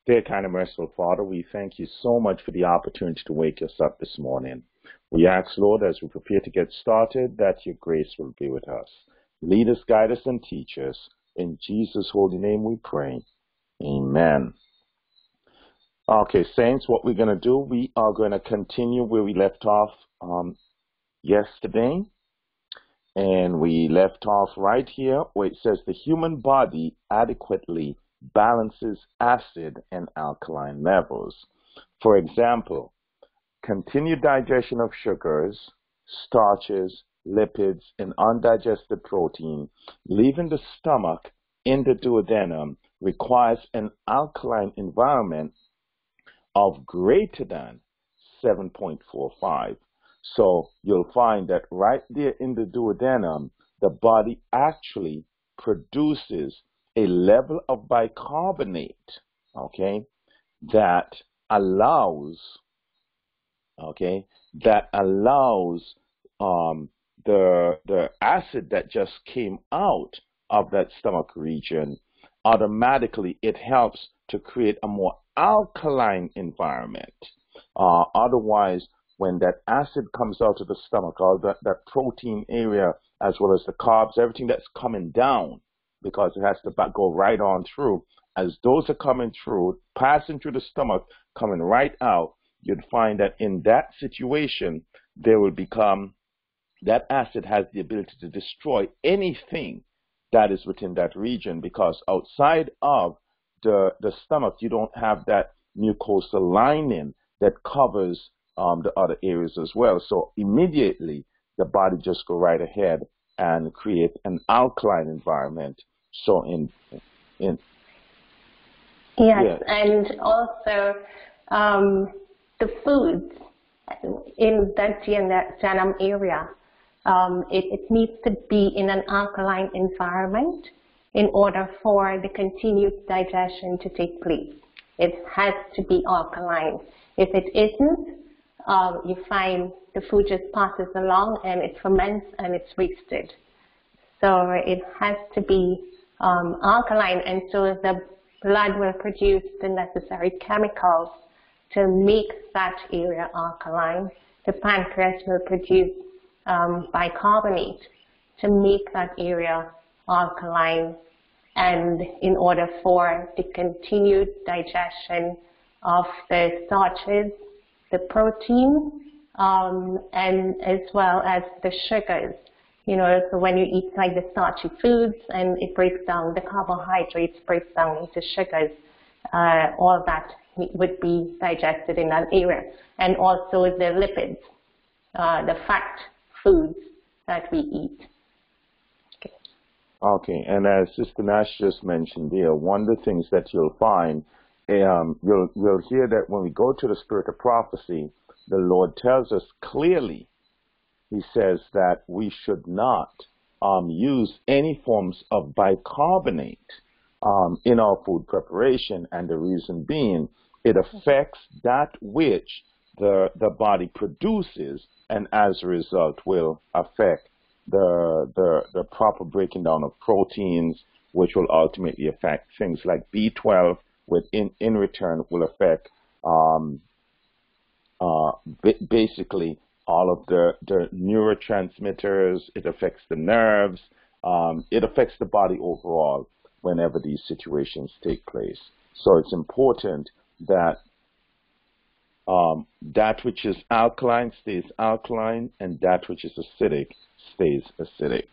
Dear kind and merciful Father, we thank you so much for the opportunity to wake us up this morning. We ask, Lord, as we prepare to get started, that your grace will be with us. Lead us, guide us, and teach us. In Jesus' holy name we pray. Amen. Okay, saints, what we're going to do, we are going to continue where we left off yesterday. And we left off right here where it says the human body adequately balances acid and alkaline levels. For example, continued digestion of sugars, starches, lipids, and undigested protein, leaving the stomach in the duodenum, requires an alkaline environment of greater than 7.45. So you'll find that right there in the duodenum, the body actually produces a level of bicarbonate, okay, that allows the acid that just came out of that stomach region, automatically it helps to create a more alkaline environment. Otherwise, when that acid comes out of the stomach, or that protein area, as well as the carbs, everything that's coming down, because it has to go right on through, as those are coming through, passing through the stomach, coming right out, you'd find that in that situation, there will become, that acid has the ability to destroy anything that is within that region, because outside of the stomach, you don't have that mucosal lining that covers the other areas as well. So immediately, the body just go right ahead and create an alkaline environment. So yes, and also the foods in that duodenum area, it needs to be in an alkaline environment in order for the continued digestion to take place. It has to be alkaline. If it isn't, you find the food just passes along and it ferments and it's wasted. So it has to be alkaline, and so the blood will produce the necessary chemicals to make that area alkaline. The pancreas will produce bicarbonate to make that area alkaline, and in order for the continued digestion of the starches, the protein, and as well as the sugars. You know, so when you eat like the starchy foods and it breaks down, the carbohydrates breaks down into sugars, all that would be digested in that area. And also the lipids, the fat foods that we eat. Okay, and as Sister Nash just mentioned there, one of the things that you'll find, you'll hear that when we go to the spirit of prophecy, the Lord tells us clearly, he says that we should not use any forms of bicarbonate in our food preparation, and the reason being, it affects that which the body produces, and as a result will affect the proper breaking down of proteins, which will ultimately affect things like B12, which in return will affect basically all of the neurotransmitters. It affects the nerves. It affects the body overall whenever these situations take place. So it's important that that which is alkaline stays alkaline, and that which is acidic stays acidic.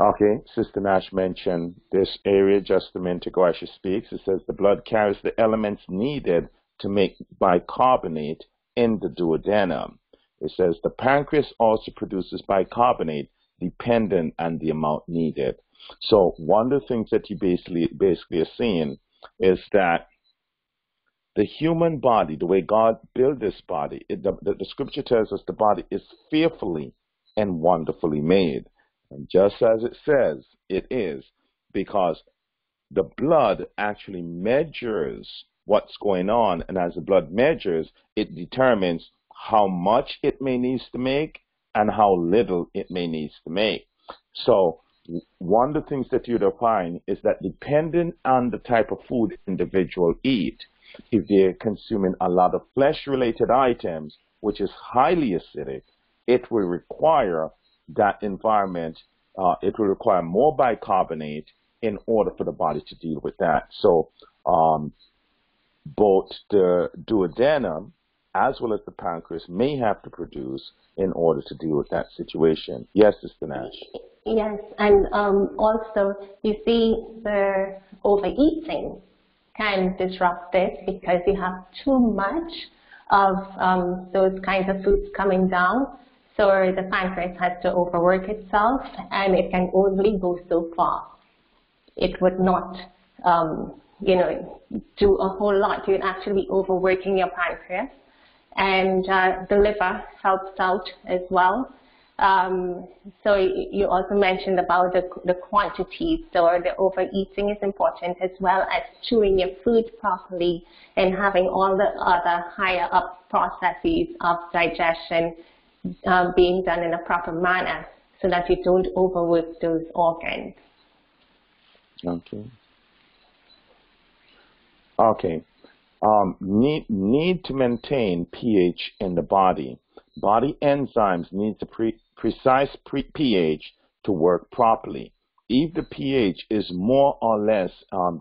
Okay, Sister Nash mentioned this area just a minute ago as she speaks. It says the blood carries the elements needed to make bicarbonate in the duodenum. It says the pancreas also produces bicarbonate dependent on the amount needed. So one of the things that you basically are seeing is that the human body, the way God built this body, the scripture tells us the body is fearfully and wonderfully made. And just as it says, it is, because the blood actually measures what's going on, and as the blood measures, it determines how much it may needs to make and how little it may need to make. So one of the things that you'd find is that depending on the type of food individual eat, if they're consuming a lot of flesh-related items, which is highly acidic, it will require that environment, it will require more bicarbonate in order for the body to deal with that. So both the duodenum as well as the pancreas may have to produce in order to deal with that situation. Yes, Sister Nash? Yes, and also you see the overeating can disrupt this because you have too much of those kinds of foods coming down. So the pancreas has to overwork itself, and it can only go so far. It would not, do a whole lot. You'd actually be overworking your pancreas. And the liver helps out as well. So you also mentioned about the quantity. So the overeating is important, as well as chewing your food properly and having all the other higher up processes of digestion being done in a proper manner so that you don't overwork those organs. Okay. Okay. Need to maintain pH in the body. Body enzymes need the precise pH to work properly. If the pH is more or less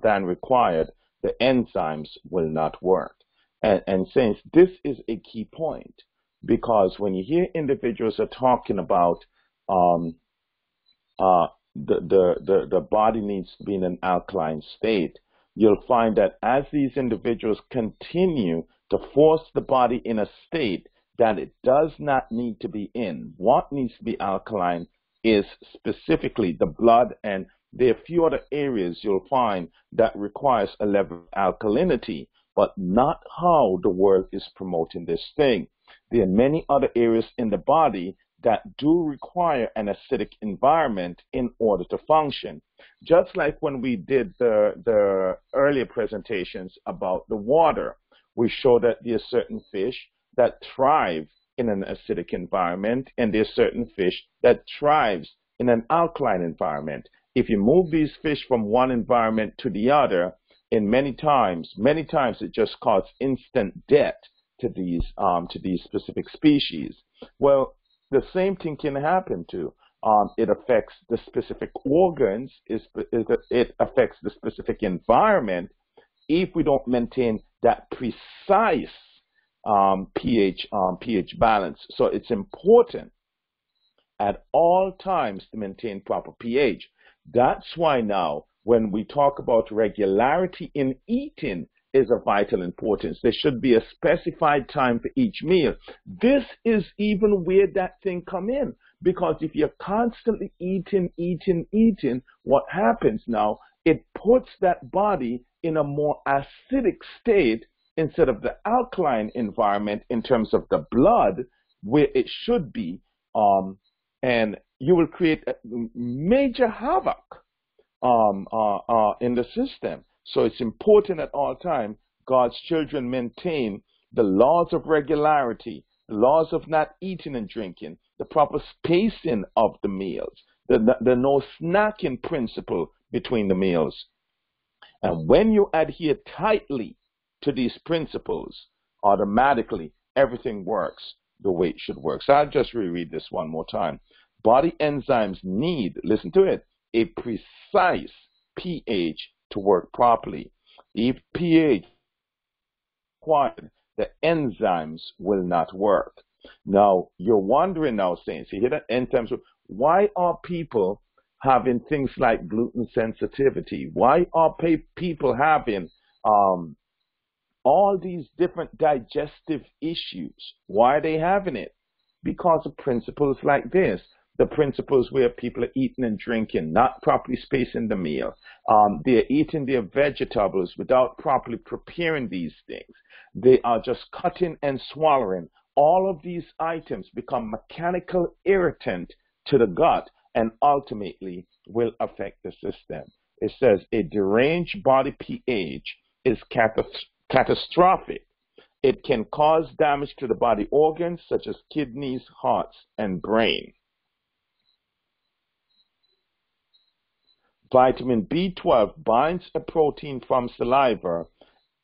than required, the enzymes will not work. And since this is a key point, because when you hear individuals are talking about the body needs to be in an alkaline state, you'll find that as these individuals continue to force the body in a state that it does not need to be in, what needs to be alkaline is specifically the blood, and there are a few other areas you'll find that requires a level of alkalinity, but not how the world is promoting this thing. There are many other areas in the body that do require an acidic environment in order to function. Just like when we did the earlier presentations about the water, we showed that there are certain fish that thrive in an acidic environment, and there are certain fish that thrives in an alkaline environment. If you move these fish from one environment to the other, in many times it just causes instant death to these specific species. Well, the same thing can happen too. It affects the specific organs, it affects the specific environment if we don't maintain that precise pH balance. So it's important at all times to maintain proper pH. That's why now when we talk about regularity in eating is of vital importance. There should be a specified time for each meal. This is even where that thing come in, because if you're constantly eating, what happens now, it puts that body in a more acidic state instead of the alkaline environment in terms of the blood where it should be, and you will create a major havoc in the system. So it's important at all times God's children maintain the laws of regularity, the laws of not eating and drinking, the proper spacing of the meals, the no snacking principle between the meals. And when you adhere tightly to these principles, automatically everything works the way it should work. So I'll just reread this one more time. Body enzymes need, listen to it, a precise pH to work properly. If pH is required, the enzymes will not work. Now, you're wondering now, saints, you hear that enzymes, why are people having things like gluten sensitivity? Why are people having all these different digestive issues? Why are they having it? Because of principles like this. The principles where people are eating and drinking, not properly spacing the meal. They're eating their vegetables without properly preparing these things. They are just cutting and swallowing. All of these items become mechanical irritant to the gut and ultimately will affect the system. It says a deranged body pH is catastrophic It can cause damage to the body organs such as kidneys, hearts, and brain. Vitamin B12 binds a protein from saliva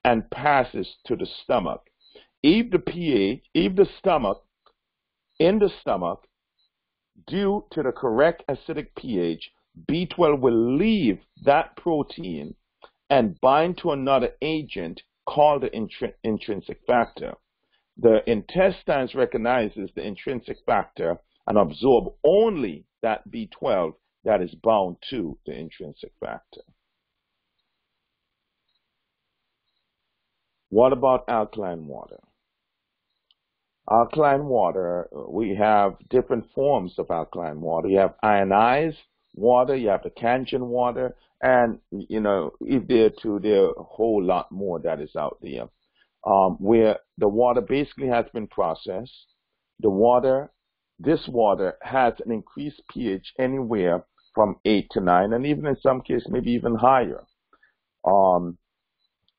and passes to the stomach. If the stomach, due to the correct acidic pH, B12 will leave that protein and bind to another agent called the intrinsic factor. The intestines recognizes the intrinsic factor and absorb only that B12 that is bound to the intrinsic factor. What about alkaline water? Alkaline water, we have different forms of alkaline water. You have ionized water, you have the Kangen water, and, you know, if there are a whole lot more that is out there, where the water basically has been processed. This water has an increased pH anywhere from 8 to 9, and even in some cases, maybe even higher.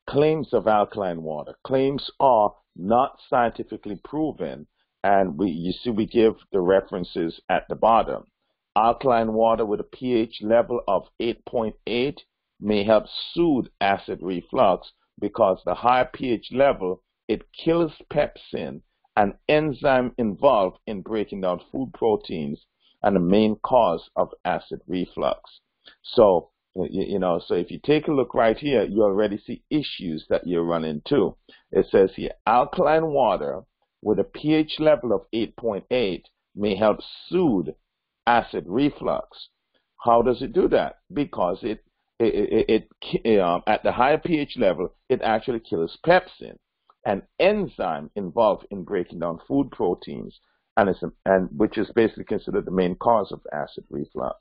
Claims of alkaline water. Claims are not scientifically proven, and we give the references at the bottom. Alkaline water with a pH level of 8.8 may help soothe acid reflux because the higher pH level, it kills pepsin, an enzyme involved in breaking down food proteins and the main cause of acid reflux. So, so if you take a look right here, you already see issues that you run into. It says here, alkaline water with a pH level of 8.8 may help soothe acid reflux. How does it do that? Because it at the higher pH level, it actually kills pepsin, an enzyme involved in breaking down food proteins, and which is basically considered the main cause of acid reflux.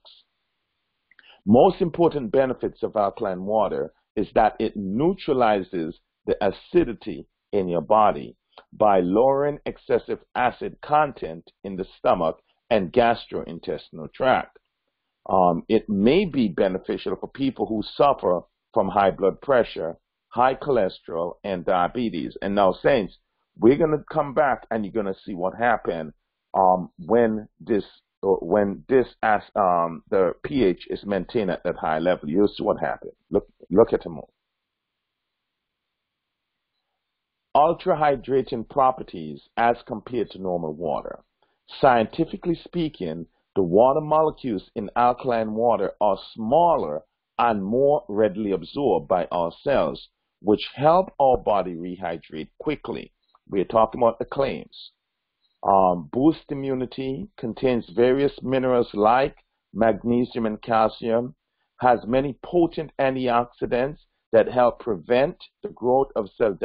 Most important benefits of alkaline water is that it neutralizes the acidity in your body by lowering excessive acid content in the stomach and gastrointestinal tract. It may be beneficial for people who suffer from high blood pressure, high cholesterol, and diabetes. And now, Saints, we're going to come back and you're going to see what happened when the pH is maintained at that high level. You'll see what happened. Look at them all. Ultra-hydrating properties as compared to normal water. Scientifically speaking, the water molecules in alkaline water are smaller and more readily absorbed by our cells, which help our body rehydrate quickly. We're talking about the claims. Boost immunity, contains various minerals like magnesium and calcium, has many potent antioxidants that help prevent the growth of cell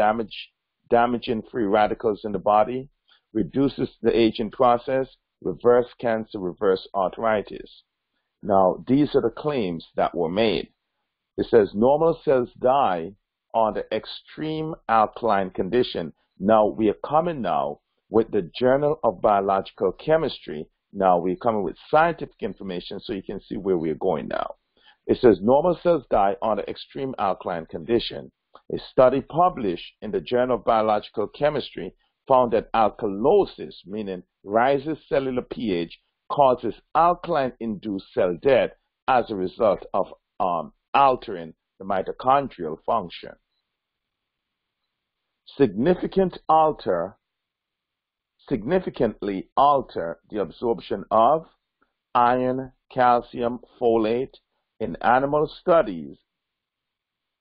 damaging free radicals in the body, reduces the aging process, reverse cancer, reverse arthritis. Now, these are the claims that were made. It says normal cells die under extreme alkaline condition. Now, we are coming now with the Journal of Biological Chemistry. Now, we're coming with scientific information so you can see where we're going now. It says normal cells die under extreme alkaline condition. A study published in the Journal of Biological Chemistry found that alkalosis, meaning rises cellular pH, causes alkaline-induced cell death as a result of altering the mitochondrial function. Significantly alter the absorption of iron, calcium, folate. In animal studies,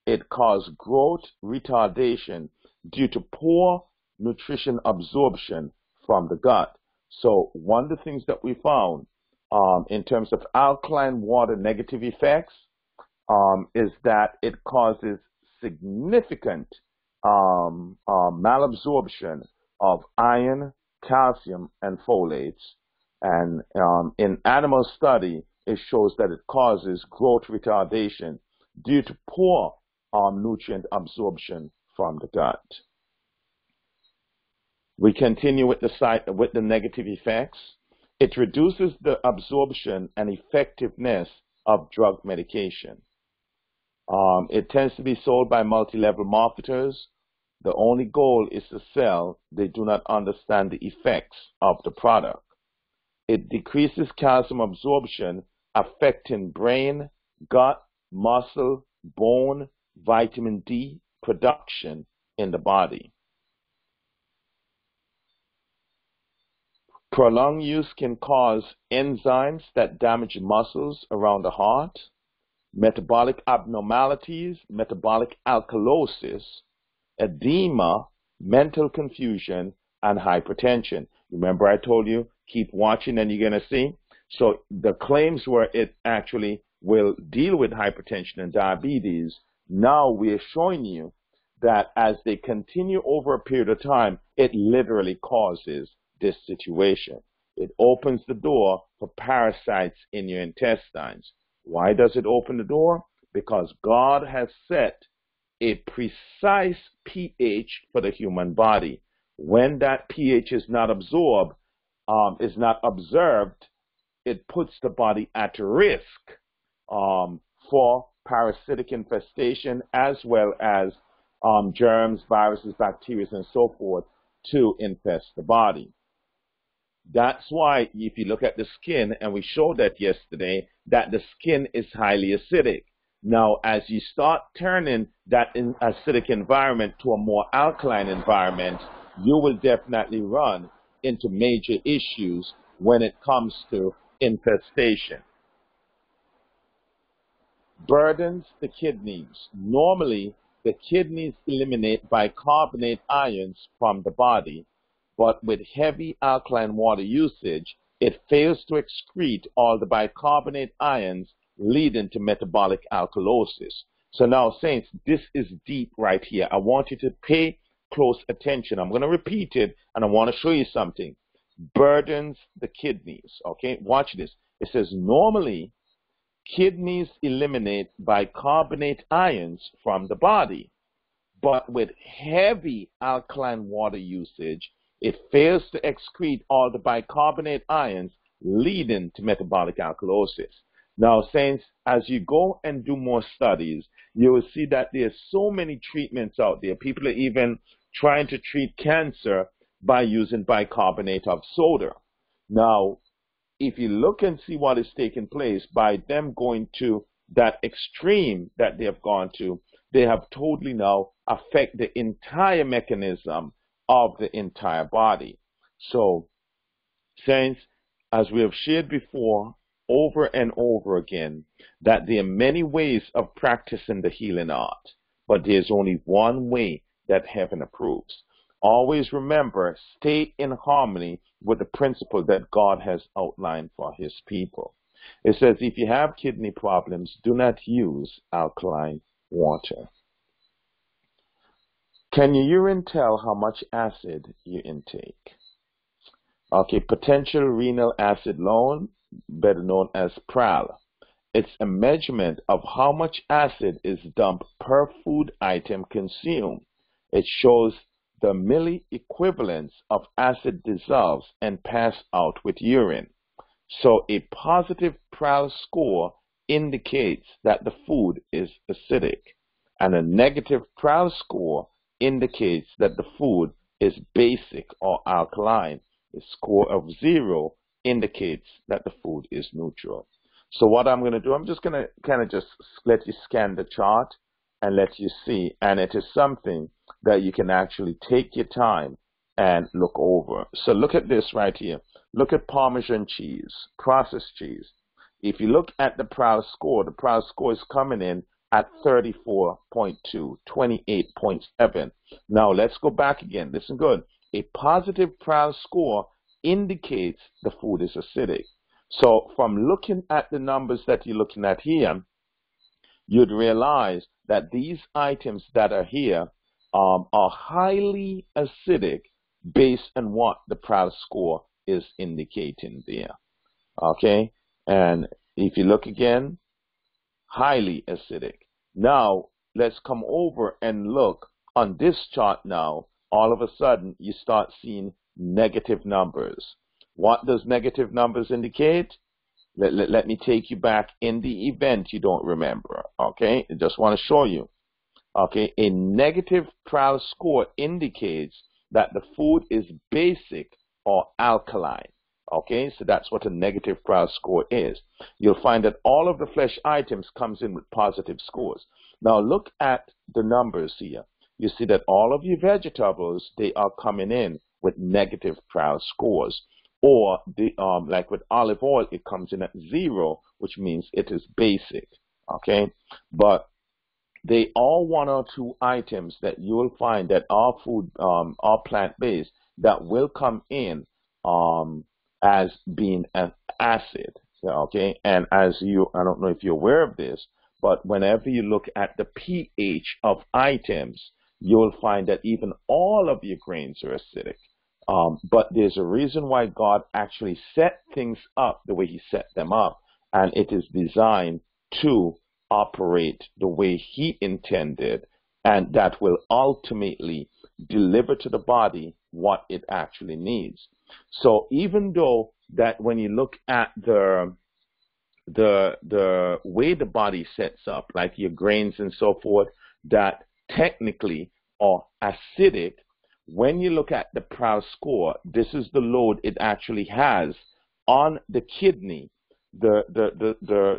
it caused growth retardation due to poor nutrition absorption from the gut. So one of the things that we found in terms of alkaline water negative effects is that it causes significant malabsorption of iron, calcium, and folates. And in animal study, it shows that it causes growth retardation due to poor nutrient absorption from the gut. We continue with the negative effects. It reduces the absorption and effectiveness of drug medication. It tends to be sold by multi-level marketers The only goal is to sell. They do not understand the effects of the product. It decreases calcium absorption, affecting brain, gut, muscle, bone, vitamin D production in the body. Prolonged use can cause enzymes that damage muscles around the heart, metabolic abnormalities, metabolic alkalosis, edema, mental confusion, and hypertension. Remember I told you, keep watching and you're going to see. So the claims were it actually will deal with hypertension and diabetes. Now we are showing you that as they continue over a period of time, it literally causes this situation. It opens the door for parasites in your intestines. Why does it open the door? Because God has set a precise pH for the human body. When that pH is not absorbed, is not observed, it puts the body at risk for parasitic infestation as well as germs, viruses, bacteria, and so forth to infest the body. That's why if you look at the skin, and we showed that yesterday, that the skin is highly acidic. Now, as you start turning that acidic environment to a more alkaline environment, you will definitely run into major issues when it comes to infestation. Burdens the kidneys. Normally, the kidneys eliminate bicarbonate ions from the body, but with heavy alkaline water usage, it fails to excrete all the bicarbonate ions, leading to metabolic alkalosis. So now, saints, this is deep right here. I want you to pay close attention. I'm going to repeat it, and I want to show you something. Burdens the kidneys. Okay, watch this. It says normally kidneys eliminate bicarbonate ions from the body, but with heavy alkaline water usage, it fails to excrete all the bicarbonate ions, leading to metabolic alkalosis. Now, saints, as you go and do more studies, you will see that there's so many treatments out there. People are even trying to treat cancer by using bicarbonate of soda. Now, if you look and see what is taking place by them going to that extreme that they have gone to, they have totally now affect the entire mechanism of the entire body. So, saints, as we have shared before, over and over again, that there are many ways of practicing the healing art, but there's only one way that heaven approves. Always remember, stay in harmony with the principle that God has outlined for his people. It says, if you have kidney problems, do not use alkaline water. Can your urine tell how much acid you intake? Okay, potential renal acid load, better known as PRAL. It's a measurement of how much acid is dumped per food item consumed. It shows the milliequivalence of acid dissolves and passed out with urine. So a positive PRAL score indicates that the food is acidic, and a negative PRAL score indicates that the food is basic or alkaline. A score of 0 indicates that the food is neutral. So what I'm going to do, I'm just going to kind of just let you scan the chart and let you see. And it is something that you can actually take your time and look over. So look at this right here. Look at Parmesan cheese, processed cheese. If you look at the PRAL score is coming in at 34.2, 28.7. Now let's go back again. Listen good. A positive PRAL score indicates the food is acidic. So from looking at the numbers that you're looking at here, you'd realize that these items that are here are highly acidic based on what the PRAL score is indicating there. Okay? And if you look again, highly acidic. Now, let's come over and look on this chart now. All of a sudden, you start seeing negative numbers. What does negative numbers indicate? Let me take you back in the event you don't remember, okay? I just want to show you. Okay, a negative trial score indicates that the food is basic or alkaline. Okay, so that's what a negative trial score is. You'll find that all of the flesh items comes in with positive scores. Now look at the numbers here. You see that all of your vegetables, they are coming in with negative trial scores. Or like with olive oil, it comes in at 0, which means it is basic. Okay, but they are one or two items that you will find that are food, are plant-based, that will come in as being an acid. Okay, and as you, I don't know if you're aware of this, but whenever you look at the pH of items, you'll find that even all of your grains are acidic. But there's a reason why God actually set things up the way He set them up, and it is designed to operate the way He intended, and that will ultimately deliver to the body what it actually needs. So even though that when you look at the way the body sets up, like your grains and so forth, that technically are acidic, when you look at the Prowl score, this is the load it actually has on the kidney. The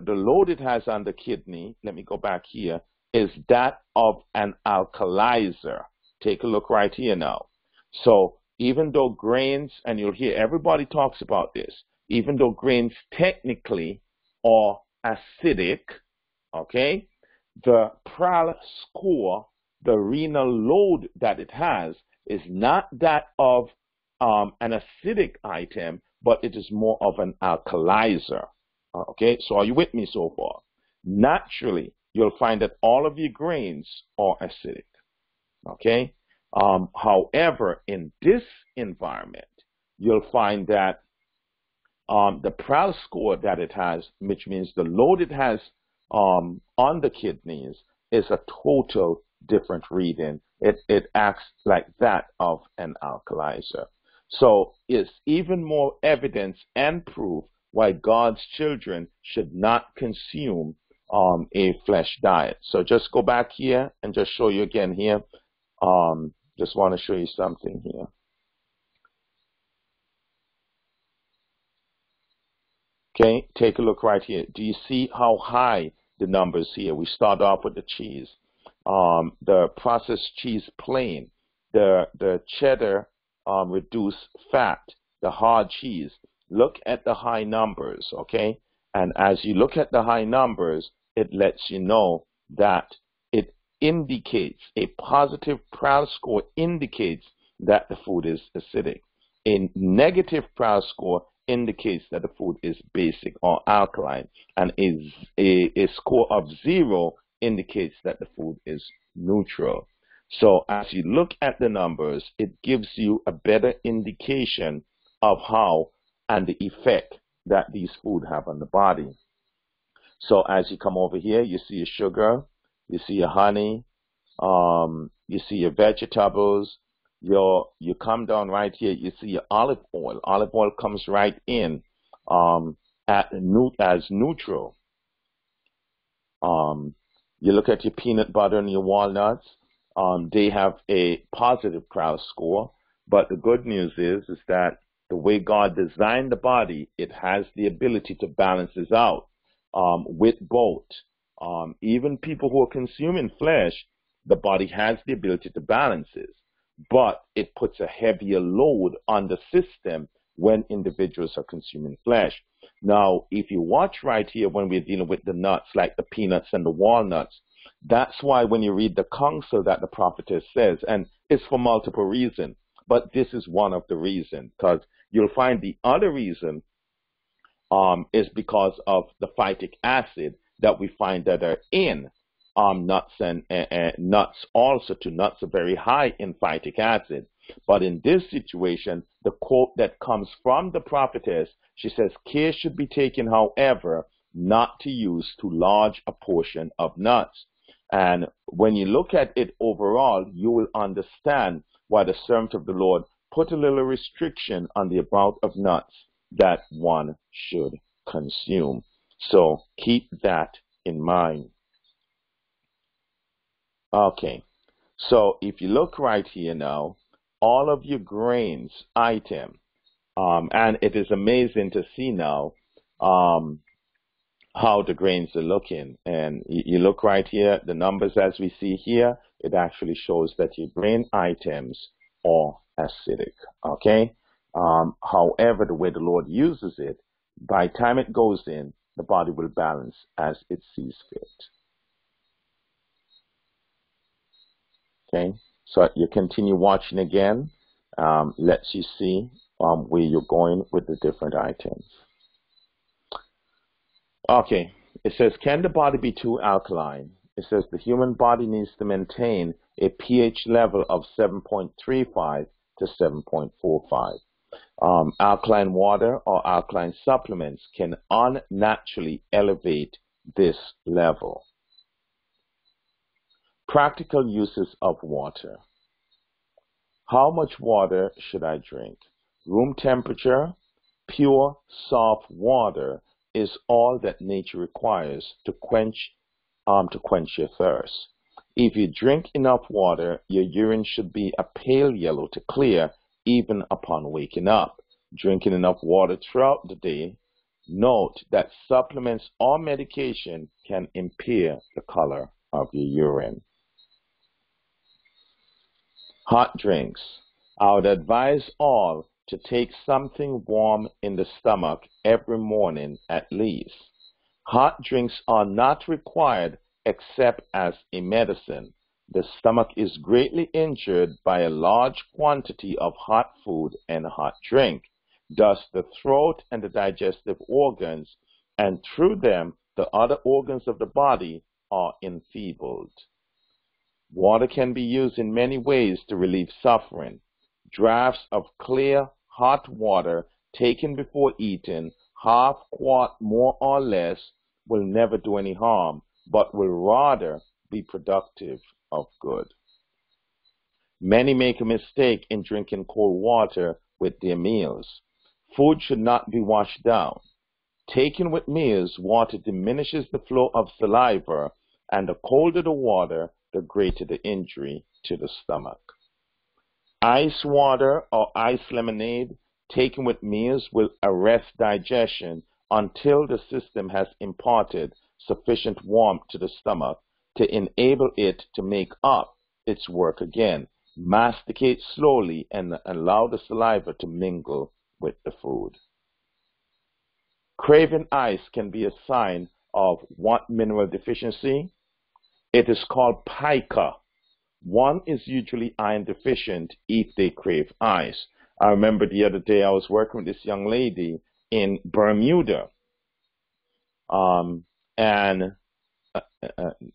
load it has on the kidney, let me go back here, is that of an alkalizer. Take a look right here now. So even though grains, and you'll hear everybody talks about this, even though grains technically are acidic, okay, the Prowl score, the renal load that it has, is not that of an acidic item, but it is more of an alkalizer. Okay, so are you with me so far? Naturally, you'll find that all of your grains are acidic. Okay, however, in this environment, you'll find that the Prowl score that it has, which means the load it has on the kidneys, is a total different reading. It acts like that of an alkalizer. So it's even more evidence and proof why God's children should not consume a flesh diet. So just go back here and just show you again here. Just want to show you something here. Okay, take a look right here. Do you see how high the numbers here? We start off with the cheese. The processed cheese plain, the cheddar reduced fat, the hard cheese. Look at the high numbers, okay? And as you look at the high numbers, it lets you know that it indicates, a positive Prowl score indicates that the food is acidic. A negative Prowl score indicates that the food is basic or alkaline, and a score of 0 indicates that the food is neutral. So as you look at the numbers, it gives you a better indication of how and the effect that these food have on the body. So as you come over here, you see your sugar, you see your honey, you see your vegetables, you come down right here, you see your olive oil. Olive oil comes right in as neutral. You look at your peanut butter and your walnuts, they have a positive Prowl score. But the good news is that the way God designed the body, it has the ability to balance this out with both. Even people who are consuming flesh, the body has the ability to balance this, but it puts a heavier load on the system when individuals are consuming flesh. Now, if you watch right here when we're dealing with the nuts, like the peanuts and the walnuts, that's why when you read the counsel that the prophetess says, and it's for multiple reasons, but this is one of the reasons, because you'll find the other reason is because of the phytic acid that we find that are in nuts, and nuts also too. Nuts are very high in phytic acid. But in this situation, the quote that comes from the prophetess, she says, care should be taken, however, not to use too large a portion of nuts. And when you look at it overall, you will understand why the servant of the Lord put a little restriction on the amount of nuts that one should consume. So keep that in mind. Okay. So if you look right here now, all of your grains item, and it is amazing to see now um, how the grains are looking. And you look right here, the numbers as we see here, it actually shows that your grain items are acidic. Okay. However, the way the Lord uses it, by the time it goes in, the body will balance as it sees fit. Okay. So you continue watching again. Lets you see where you're going with the different items. Okay, it says, can the body be too alkaline? It says the human body needs to maintain a pH level of 7.35 to 7.45. Alkaline water or alkaline supplements can unnaturally elevate this level. Practical uses of water. How much water should I drink? Room temperature, pure, soft water is all that nature requires to quench your thirst. If you drink enough water, your urine should be a pale yellow to clear even upon waking up. Drinking enough water throughout the day. Note that supplements or medication can impair the color of your urine. Hot drinks. I would advise all to take something warm in the stomach every morning at least. Hot drinks are not required except as a medicine. The stomach is greatly injured by a large quantity of hot food and hot drink. Thus, the throat and the digestive organs, and through them, the other organs of the body are enfeebled. Water can be used in many ways to relieve suffering. Draughts of clear, hot water taken before eating, half quart more or less, will never do any harm, but will rather be productive of good. Many make a mistake in drinking cold water with their meals. Food should not be washed down. Taken with meals, water diminishes the flow of saliva, and the colder the water, the greater the injury to the stomach. Ice water or ice lemonade taken with meals will arrest digestion until the system has imparted sufficient warmth to the stomach to enable it to make up its work again. Masticate slowly and allow the saliva to mingle with the food. Craving ice can be a sign of what mineral deficiency? It is called pica. One is usually iron deficient if they crave ice. I remember the other day I was working with this young lady in Bermuda. And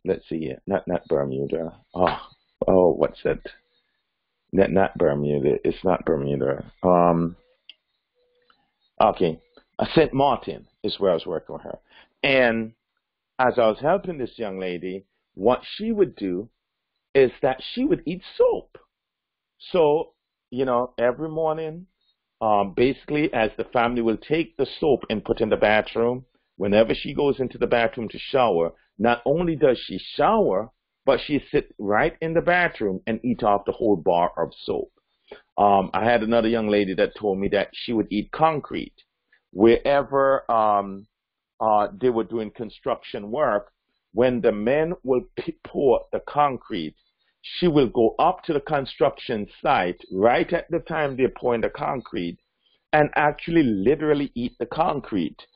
let's see here. Not Bermuda. What's that? Not Bermuda. It's not Bermuda. Okay. St. Martin is where I was working with her. And as I was helping this young lady, what she would do is that she would eat soap. So, every morning, basically, as the family will take the soap and put in the bathroom, whenever she goes into the bathroom to shower, not only does she shower, but she sits right in the bathroom and eat off the whole bar of soap. I had another young lady that told me that she would eat concrete. Wherever they were doing construction work, when the men will pour the concrete, she will go up to the construction site right at the time they're pouring the concrete and actually literally eat the concrete.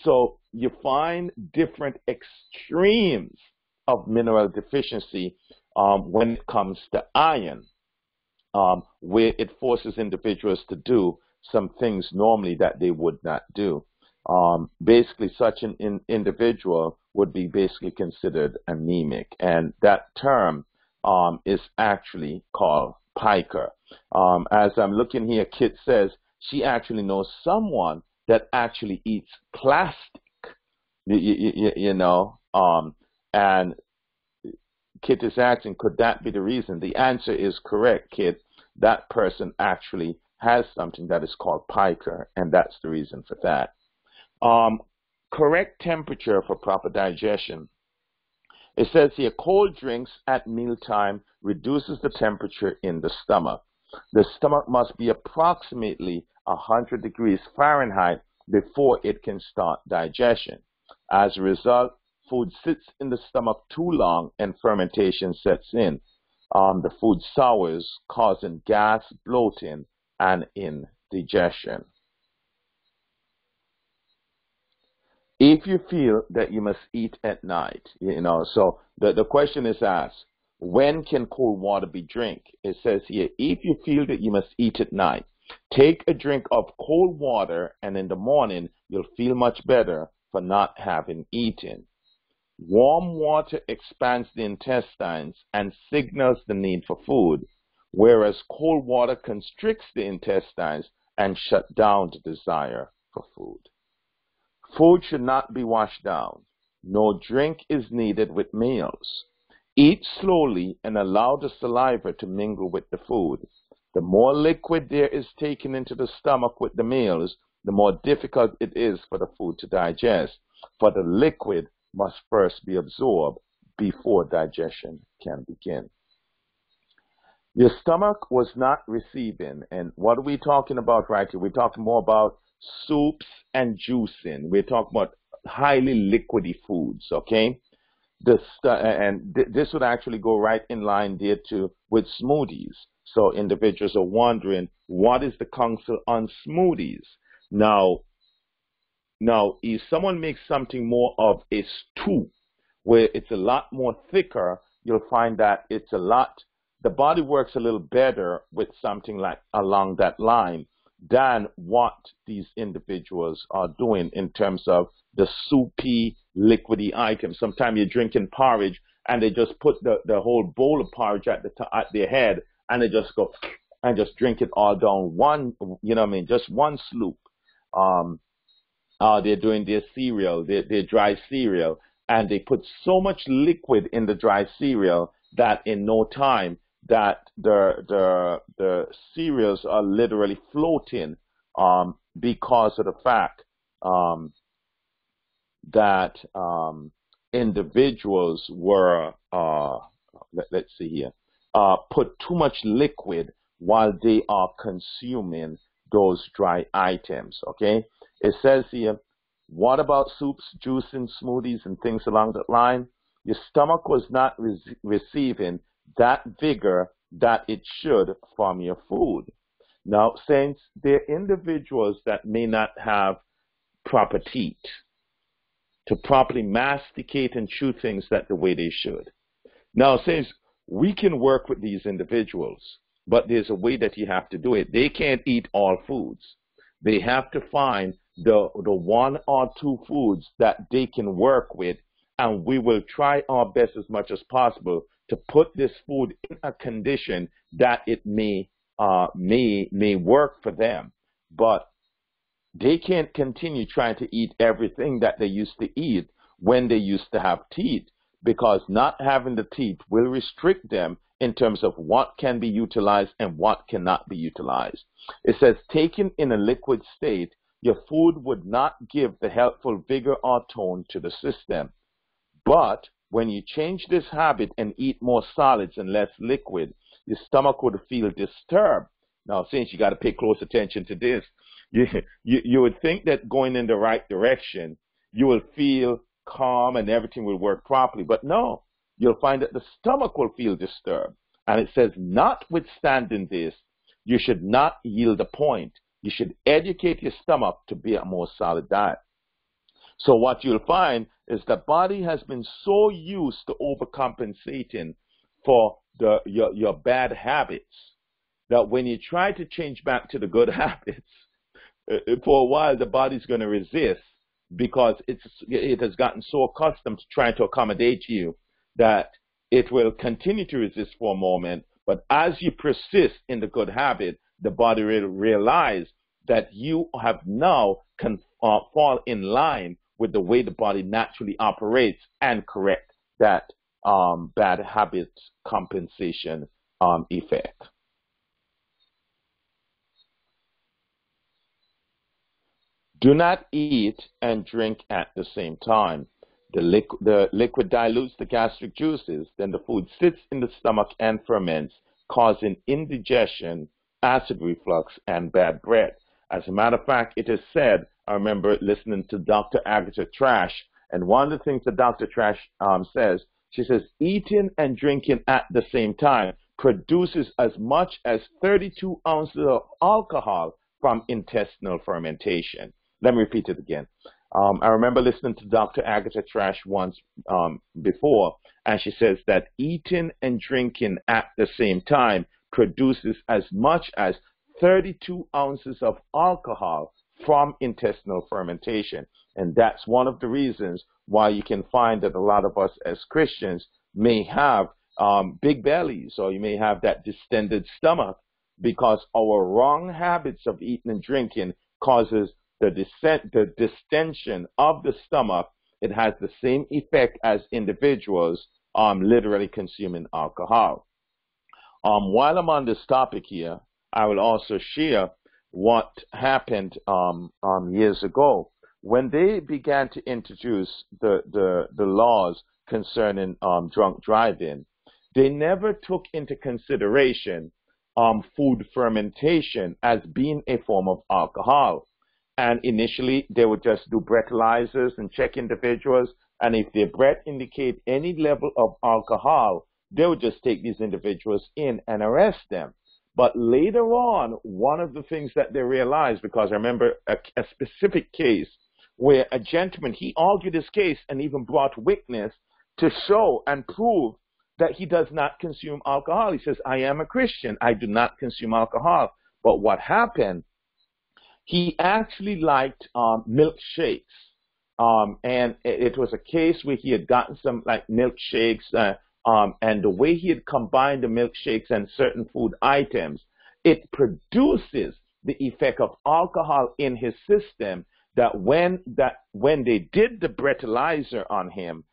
So you find different extremes of mineral deficiency when it comes to iron, where it forces individuals to do some things normally that they would not do. Basically, such an individual would be basically considered anemic, and that term is actually called pica. As I'm looking here, Kit says she actually knows someone that actually eats plastic, and Kit is asking, could that be the reason? The answer is correct, Kit. That person actually has something that is called pica, and that's the reason for that. Correct temperature for proper digestion. It says here, cold drinks at mealtime reduces the temperature in the stomach. The stomach must be approximately 100 degrees Fahrenheit before it can start digestion. As a result, food sits in the stomach too long and fermentation sets in. The food sours, causing gas, bloating, and indigestion. If you feel that you must eat at night, so the question is asked, when can cold water be drunk? It says here, if you feel that you must eat at night, take a drink of cold water, and in the morning you'll feel much better for not having eaten. Warm water expands the intestines and signals the need for food, whereas cold water constricts the intestines and shuts down the desire for food. Food should not be washed down. No drink is needed with meals. Eat slowly and allow the saliva to mingle with the food. The more liquid there is taken into the stomach with the meals, the more difficult it is for the food to digest, for the liquid must first be absorbed before digestion can begin. Your stomach was not receiving, and what are we talking about right here? We're talking more about soups and juicing. We're talking about highly liquidy foods, okay? This would actually go right in line there too with smoothies. So individuals are wondering, what is the counsel on smoothies? Now, if someone makes something more of a stew, where it's a lot more thicker, you'll find that the body works a little better with something like along that line than what these individuals are doing in terms of the soupy, liquidy items. Sometimes you're drinking porridge and they just put the whole bowl of porridge at their head, and they just go and just drink it all down one, just one sloop. They're doing their cereal, their dry cereal, and they put so much liquid in the dry cereal that in no time that the cereals are literally floating because of the fact that individuals were, let's see here, put too much liquid while they are consuming those dry items, okay? It says here, what about soups, juicing, smoothies, and things along that line? Your stomach was not receiving that vigor that it should from your food. Now, saints, there are individuals that may not have proper teeth to properly masticate and chew things that the way they should. Now, saints, we can work with these individuals, but there's a way that you have to do it. They can't eat all foods. They have to find the one or two foods that they can work with, and we will try our best as much as possible to put this food in a condition that it may work for them. But they can't continue trying to eat everything that they used to eat when they used to have teeth, because not having the teeth will restrict them in terms of what can be utilized and what cannot be utilized. It says, taken in a liquid state, your food would not give the helpful vigor or tone to the system. But when you change this habit and eat more solids and less liquid, your stomach would feel disturbed. Now, since you got to pay close attention to this, you would think that going in the right direction, you will feel calm and everything will work properly. But no, you'll find that the stomach will feel disturbed. And it says, notwithstanding this, you should not yield a point. You should educate your stomach to be a more solid diet. So what you'll find is the body has been so used to overcompensating for your bad habits that when you try to change back to the good habits, for a while the body's going to resist, because it has gotten so accustomed to trying to accommodate you that it will continue to resist for a moment. But as you persist in the good habit, the body will realize that you have now fall in line with the way the body naturally operates and correct that bad habit compensation effect. Do not eat and drink at the same time. The liquid dilutes the gastric juices. Then the food sits in the stomach and ferments, causing indigestion, acid reflux, and bad breath. As a matter of fact, it is said, I remember listening to Dr. Agatha Trash, and one of the things that Dr. Trash says, she says, eating and drinking at the same time produces as much as 32 ounces of alcohol from intestinal fermentation. Let me repeat it again. I remember listening to Dr. Agatha Trash once before, and she says that eating and drinking at the same time produces as much as 32 ounces of alcohol from intestinal fermentation. And that's one of the reasons why you can find that a lot of us as Christians may have big bellies, or you may have that distended stomach, because our wrong habits of eating and drinking causes the distension of the stomach. It has the same effect as individuals literally consuming alcohol. While I'm on this topic here, I will also share what happened years ago when they began to introduce the laws concerning drunk driving. They never took into consideration food fermentation as being a form of alcohol. And initially, they would just do breathalyzers and check individuals. And if their breath indicate any level of alcohol, they would just take these individuals in and arrest them. But later on, one of the things that they realized, because I remember a specific case where a gentleman, he argued his case and even brought witness to show and prove that he does not consume alcohol. He says, I am a Christian. I do not consume alcohol. But what happened, he actually liked milkshakes. And it was a case where he had gotten some like milkshakes, and the way he had combined the milkshakes and certain food items, it produces the effect of alcohol in his system that when they did the breathalyzer on him,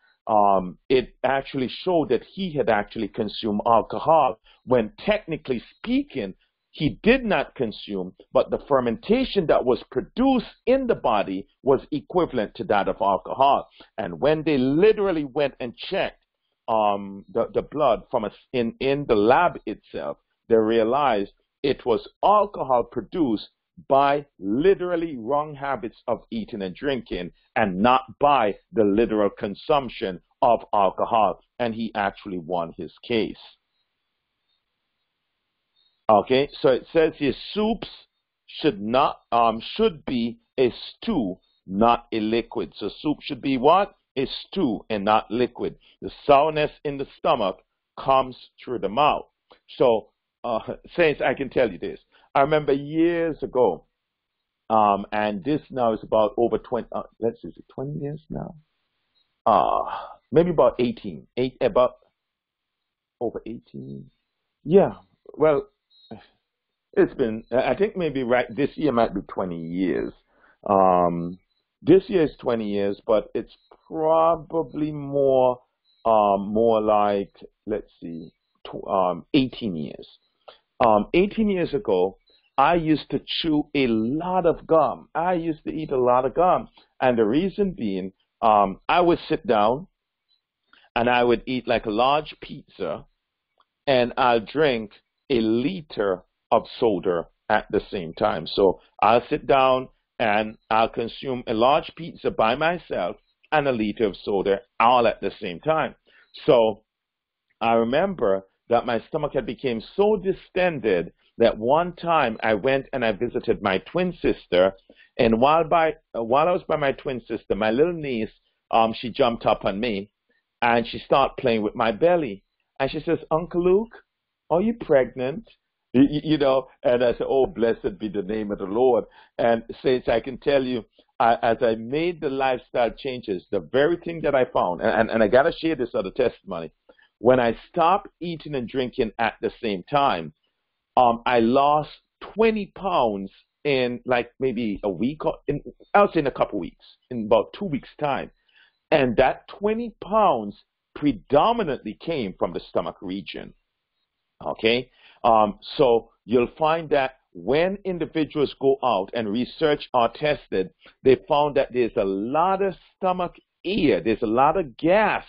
it actually showed that he had actually consumed alcohol, when technically speaking, he did not consume, but the fermentation that was produced in the body was equivalent to that of alcohol. And when they literally went and checked the blood from in the lab itself, they realized it was alcohol produced by literally wrong habits of eating and drinking, and not by the literal consumption of alcohol. And he actually won his case. Okay, so it says here, soups should be a stew, not a liquid. So soup should be what? A stew and not liquid. The sourness in the stomach comes through the mouth. So, saints, I can tell you this. I remember years ago, and this now is about over 20, let's see, is it 20 years now? Maybe about 18, about over 18. Yeah, well, it's been, I think maybe right, this year might be 20 years. This year is 20 years, but it's probably more like, let's see, 18 years. 18 years ago, I used to chew a lot of gum. I used to eat a lot of gum. And the reason being, I would sit down and I would eat like a large pizza, and I'll drink a liter of soda at the same time. So I'll sit down and I'll consume a large pizza by myself and a liter of soda all at the same time. So I remember that my stomach had become so distended that one time I went and I visited my twin sister, and while I was by my twin sister, my little niece, she jumped up on me and she started playing with my belly. And she says, Uncle Luke, are you pregnant? You know, and I said, oh, blessed be the name of the Lord. And saints, I can tell you, as I made the lifestyle changes, the very thing that I found, and I got to share this other testimony, when I stopped eating and drinking at the same time, I lost 20 pounds in like maybe a week, or I'll say in a couple weeks, in about 2 weeks' time. And that 20 pounds predominantly came from the stomach region. Okay? So you'll find that when individuals go out and research are tested, they found that there's a lot of stomach air. There's a lot of gas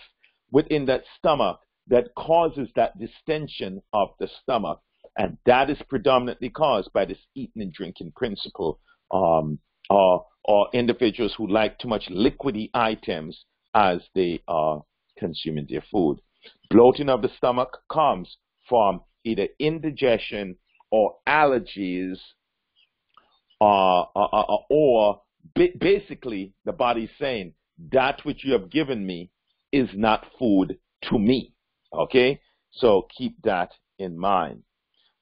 within that stomach that causes that distension of the stomach. And that is predominantly caused by this eating and drinking principle, or individuals who like too much liquidy items as they are consuming their food. Bloating of the stomach comes from either indigestion or allergies, or basically the body's saying, that which you have given me is not food to me. Okay? So keep that in mind.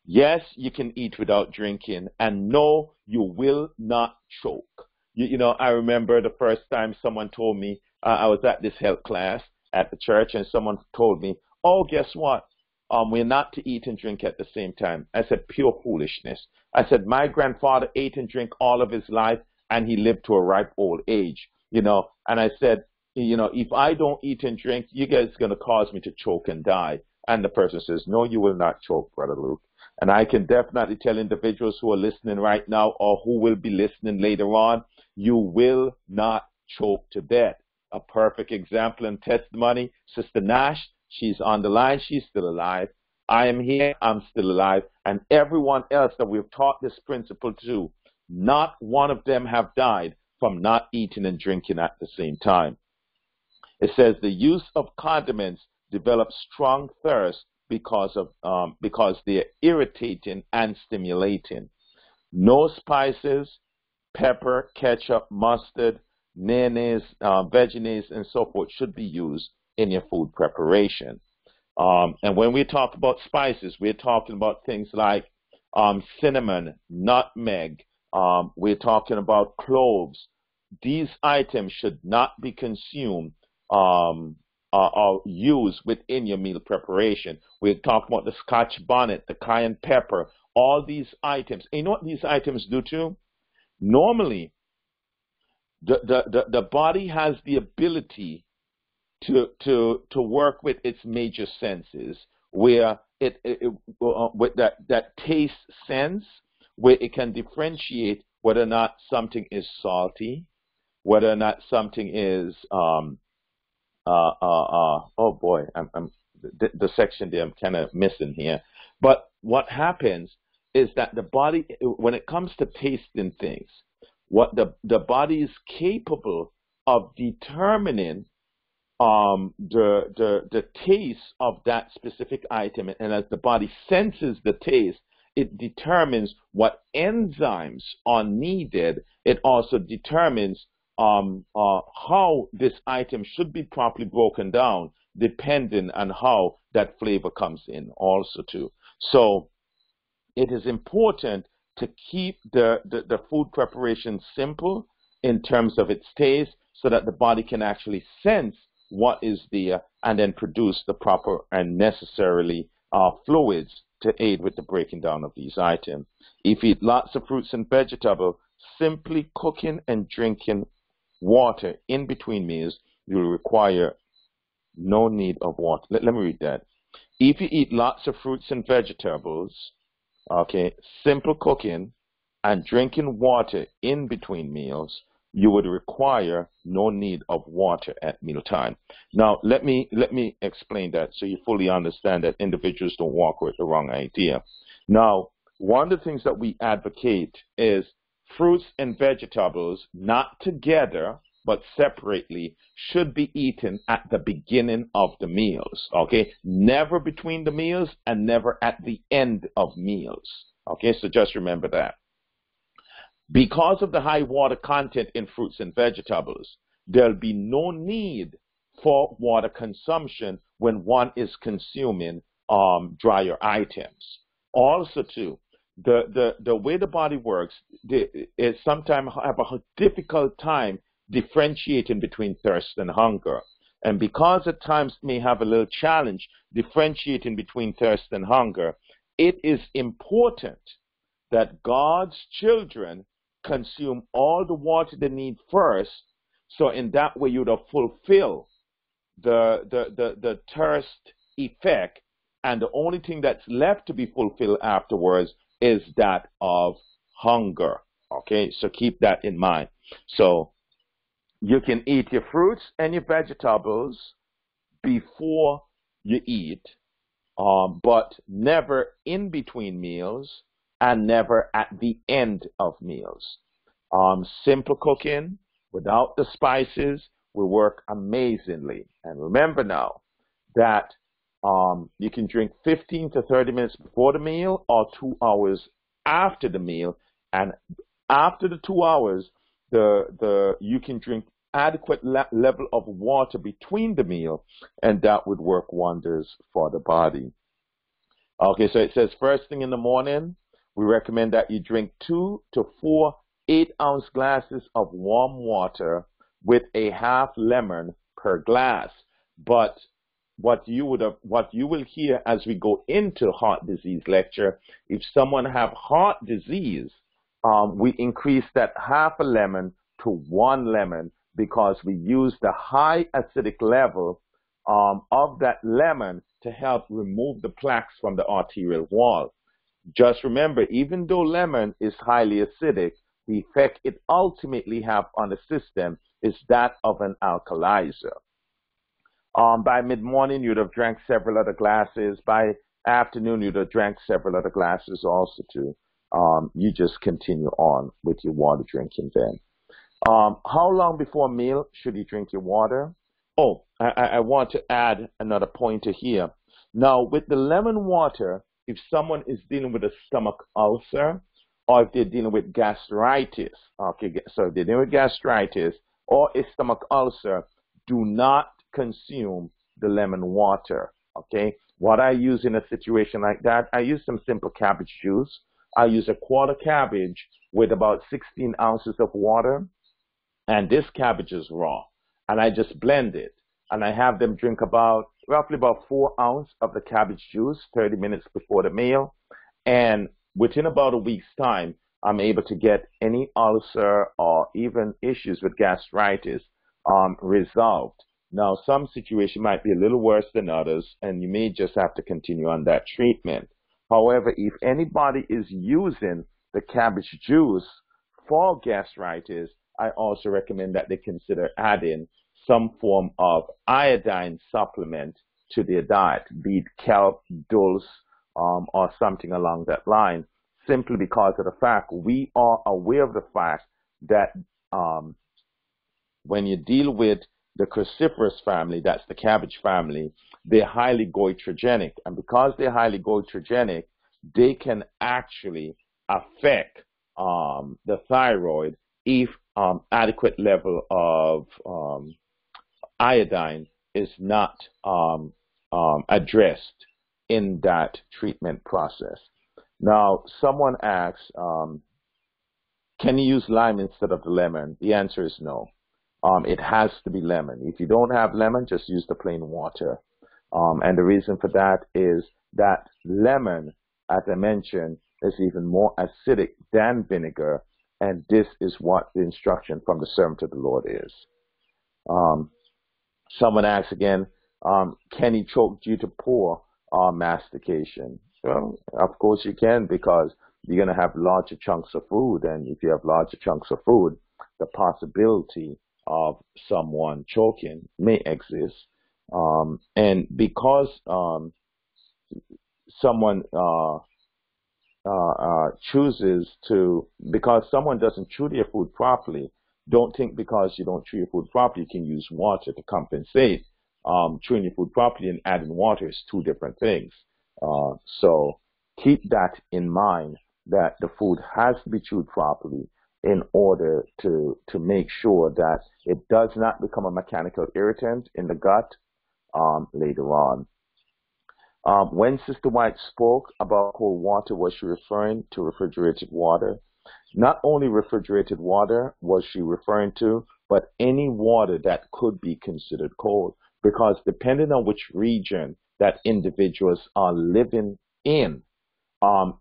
Yes, you can eat without drinking, and no, you will not choke. You know, I remember the first time someone told me, I was at this health class at the church, and someone told me, oh, guess what? We're not to eat and drink at the same time. I said, pure foolishness. I said, my grandfather ate and drank all of his life, and he lived to a ripe old age, you know. And I said, you know, if I don't eat and drink, you guys are going to cause me to choke and die. And the person says, no, you will not choke, Brother Luke. And I can definitely tell individuals who are listening right now or who will be listening later on, you will not choke to death. A perfect example and testimony, Sister Nash, she's on the line, she's still alive. I am here, I'm still alive. And everyone else that we've taught this principle to, not one of them have died from not eating and drinking at the same time. It says the use of condiments develops strong thirst because they're irritating and stimulating. No spices, pepper, ketchup, mustard, mayonnaise, veggies, and so forth should be used in your food preparation. And when we talk about spices, we're talking about things like cinnamon, nutmeg. We're talking about cloves. These items should not be consumed or used within your meal preparation. We're talking about the Scotch bonnet, the cayenne pepper, all these items. And you know what these items do too? Normally, the body has the ability to work with its major senses, where with that taste sense, where it can differentiate whether or not something is salty, whether or not something is oh boy, the section there I'm kind of missing here. But what happens is that the body, when it comes to tasting things, what the body is capable of determining the taste of that specific item, and as the body senses the taste, it determines what enzymes are needed. It also determines how this item should be properly broken down, depending on how that flavor comes in also too. So it is important to keep the food preparation simple in terms of its taste, so that the body can actually sense what is there and then produce the proper and necessarily fluids to aid with the breaking down of these items. If you eat lots of fruits and vegetables, simply cooking and drinking water in between meals, you will require no need of water. Let me read that. If you eat lots of fruits and vegetables, okay, simple cooking and drinking water in between meals, you would require no need of water at mealtime. Now, let me explain that so you fully understand that individuals don't walk with the wrong idea. Now, one of the things that we advocate is fruits and vegetables, not together, but separately, should be eaten at the beginning of the meals, okay? Never between the meals and never at the end of meals, okay? So just remember that. Because of the high water content in fruits and vegetables, there'll be no need for water consumption when one is consuming drier items. Also, too, the way the body works is sometimes have a difficult time differentiating between thirst and hunger. And because at times may have a little challenge differentiating between thirst and hunger, it is important that God's children consume all the water they need first, so in that way you would have fulfilled the thirst effect, and the only thing that's left to be fulfilled afterwards is that of hunger. Okay, so keep that in mind. So You can eat your fruits and your vegetables before you eat, but never in between meals and never at the end of meals. Simple cooking without the spices will work amazingly. And remember now that you can drink 15 to 30 minutes before the meal or 2 hours after the meal. And after the 2 hours, you can drink adequate level of water between the meal, and that would work wonders for the body. Okay, so it says first thing in the morning, we recommend that you drink 2 to 4 8-ounce glasses of warm water with a half lemon per glass. But what you will hear as we go into heart disease lecture, if someone have heart disease, we increase that half a lemon to 1 lemon because we use the high acidic level of that lemon to help remove the plaques from the arterial wall. Just remember, even though lemon is highly acidic, the effect it ultimately have on the system is that of an alkalizer. By mid-morning, you'd have drank several other glasses. By afternoon, you'd have drank several other glasses also too. You just continue on with your water drinking then. How long before a meal should you drink your water? Oh, I want to add another pointer here. Now, with the lemon water, if someone is dealing with a stomach ulcer, or if they're dealing with gastritis, okay, so if they're dealing with gastritis or a stomach ulcer, do not consume the lemon water, okay? What I use in a situation like that, I use some simple cabbage juice. I use a quarter cabbage with about 16 ounces of water, and this cabbage is raw, and I just blend it, and I have them drink roughly about 4 ounces of the cabbage juice 30 minutes before the meal, and within about a week's time, I'm able to get any ulcer or even issues with gastritis resolved. Now, some situation might be a little worse than others, and you may just have to continue on that treatment. However, if anybody is using the cabbage juice for gastritis, I also recommend that they consider adding some form of iodine supplement to their diet, be it kelp, dulse, or something along that line, simply because of the fact we are aware of the fact that when you deal with the cruciferous family, that's the cabbage family, they're highly goitrogenic. And because they're highly goitrogenic, they can actually affect the thyroid if adequate level of iodine is not addressed in that treatment process. Now, someone asks, can you use lime instead of the lemon? The answer is no. It has to be lemon. If you don't have lemon, just use the plain water. And the reason for that is that lemon, as I mentioned, is even more acidic than vinegar, and this is what the instruction from the servant of the Lord is. Someone asks again, can he choke due to poor mastication? Well, of course you can, because you're going to have larger chunks of food, and if you have larger chunks of food, the possibility of someone choking may exist. And because someone because someone doesn't chew their food properly, don't think because you don't chew your food properly, you can use water to compensate. Chewing your food properly and adding water is two different things. So keep that in mind, that the food has to be chewed properly in order to make sure that it does not become a mechanical irritant in the gut later on. When Sister White spoke about cold water, was she referring to refrigerated water? Not only refrigerated water was she referring to, but any water that could be considered cold, because depending on which region that individuals are living in,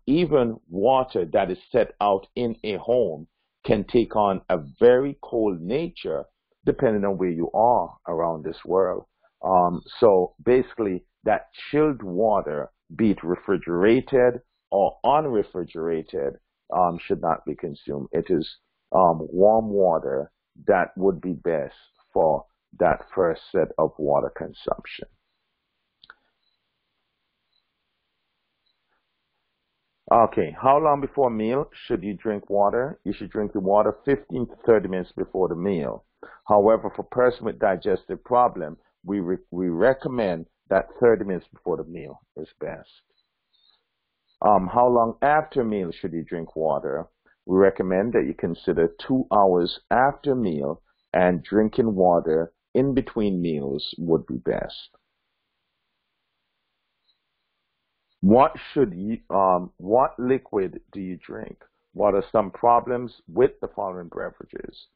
even water that is set out in a home can take on a very cold nature depending on where you are around this world. So basically, that chilled water, be it refrigerated or unrefrigerated, should not be consumed. It is warm water that would be best for that first set of water consumption. Okay, how long before meal should you drink water? You should drink the water 15 to 30 minutes before the meal. However, for a person with digestive problem, we recommend that 30 minutes before the meal is best. How long after meal should you drink water? We recommend that you consider 2 hours after meal, and drinking water in between meals would be best. What liquid do you drink? What are some problems with the following beverages?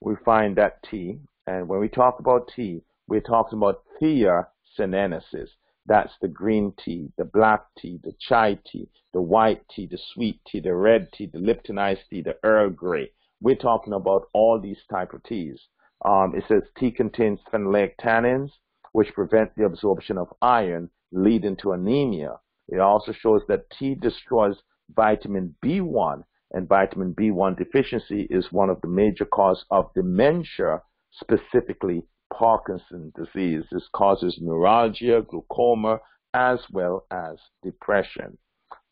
We find that tea, and when we talk about tea, we're talking about Thea sinensis. That's the green tea, the black tea, the chai tea, the white tea, the sweet tea, the red tea, the Lipton iced tea, the Earl Grey. We're talking about all these type of teas. It says tea contains phenolic tannins, which prevent the absorption of iron, leading to anemia. It also shows that tea destroys vitamin B1, and vitamin B1 deficiency is one of the major causes of dementia, specifically Parkinson's disease. This causes neuralgia, glaucoma, as well as depression.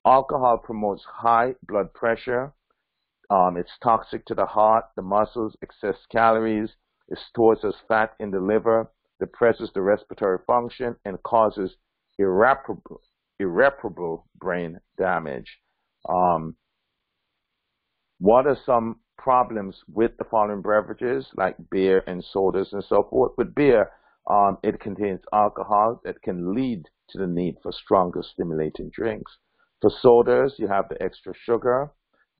Alcohol promotes high blood pressure. It's toxic to the heart, the muscles, excess calories. It stores as fat in the liver, depresses the respiratory function, and causes irreparable brain damage. What are some problems with the following beverages, like beer and sodas and so forth? With beer, it contains alcohol that can lead to the need for stronger stimulating drinks. For sodas, you have the extra sugar,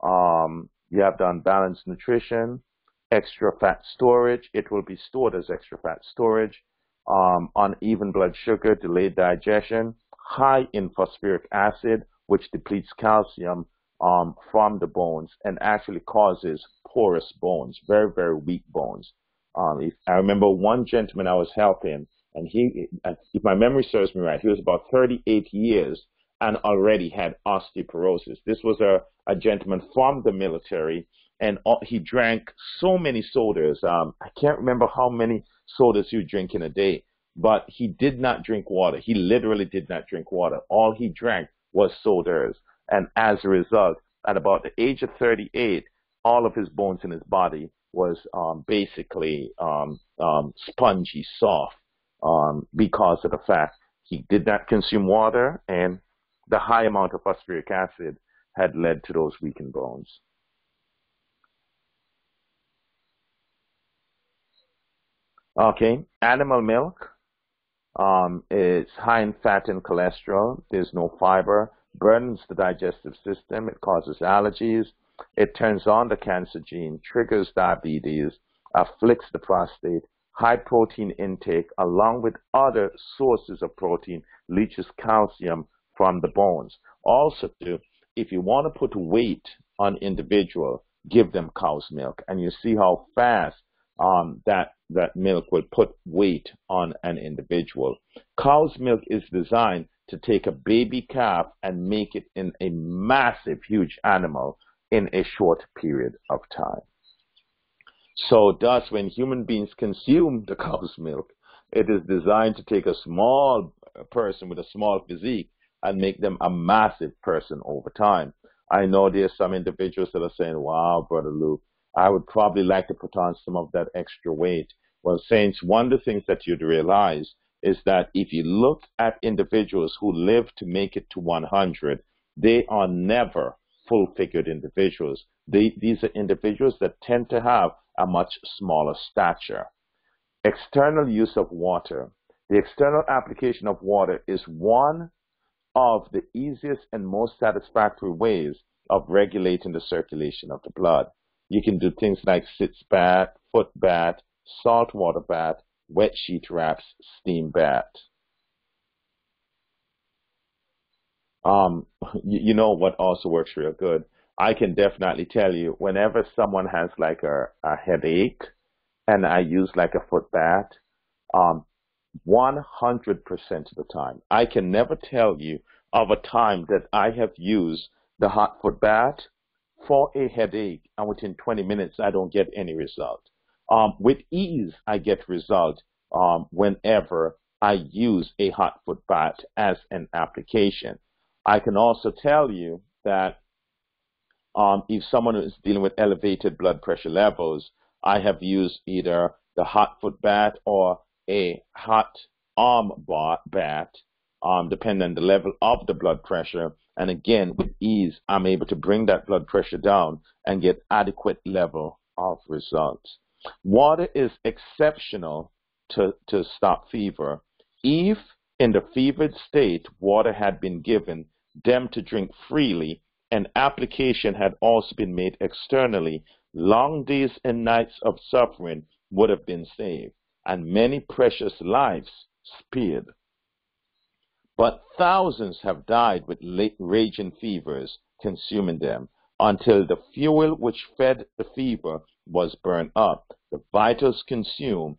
you have the unbalanced nutrition, extra fat storage. It will be stored as extra fat storage. Uneven blood sugar, delayed digestion, high in phosphoric acid, which depletes calcium from the bones and actually causes porous bones, very, very weak bones. I remember one gentleman I was helping, and if my memory serves me right, he was about 38 years and already had osteoporosis. This was a gentleman from the military, and he drank so many sodas. I can't remember how many sodas he would drink in a day, but he did not drink water. He literally did not drink water. All he drank was sodas. And as a result, at about the age of 38, all of his bones in his body was basically spongy, soft, because of the fact he did not consume water, and the high amount of phosphoric acid had led to those weakened bones. Okay, animal milk. It's high in fat and cholesterol. There's no fiber. Burdens the digestive system. It causes allergies. It turns on the cancer gene, triggers diabetes, afflicts the prostate. High protein intake, along with other sources of protein, leaches calcium from the bones. Also, if you want to put weight on individual, give them cow's milk, and you see how fast that milk will put weight on an individual. Cow's milk is designed to take a baby calf and make it in a massive, huge animal in a short period of time. So thus, when human beings consume the cow's milk, it is designed to take a small person with a small physique and make them a massive person over time. I know there's some individuals that are saying, wow, Brother Luke, I would probably like to put on some of that extra weight. Well, saints, one of the things that you'd realize is that if you look at individuals who live to make it to 100, they are never full-figured individuals. These are individuals that tend to have a much smaller stature. External use of water. The external application of water is one of the easiest and most satisfactory ways of regulating the circulation of the blood. You can do things like sitz bath, foot bath, saltwater bath, wet sheet wraps, steam bath. You know what also works real good? I can definitely tell you, whenever someone has like a headache and I use like a foot bath, 100% of the time, I can never tell you of a time that I have used the hot foot bath for a headache and within 20 minutes I don't get any result. With ease, I get result whenever I use a hot foot bath as an application. I can also tell you that if someone is dealing with elevated blood pressure levels, I have used either the hot foot bath or a hot bath, depending on the level of the blood pressure. And again, with ease, I'm able to bring that blood pressure down and get adequate level of results. Water is exceptional to stop fever. If in the fevered state water had been given them to drink freely, an application had also been made externally, long days and nights of suffering would have been saved, and many precious lives spared. But thousands have died with raging fevers consuming them, until the fuel which fed the fever was burned up, the vitals consumed,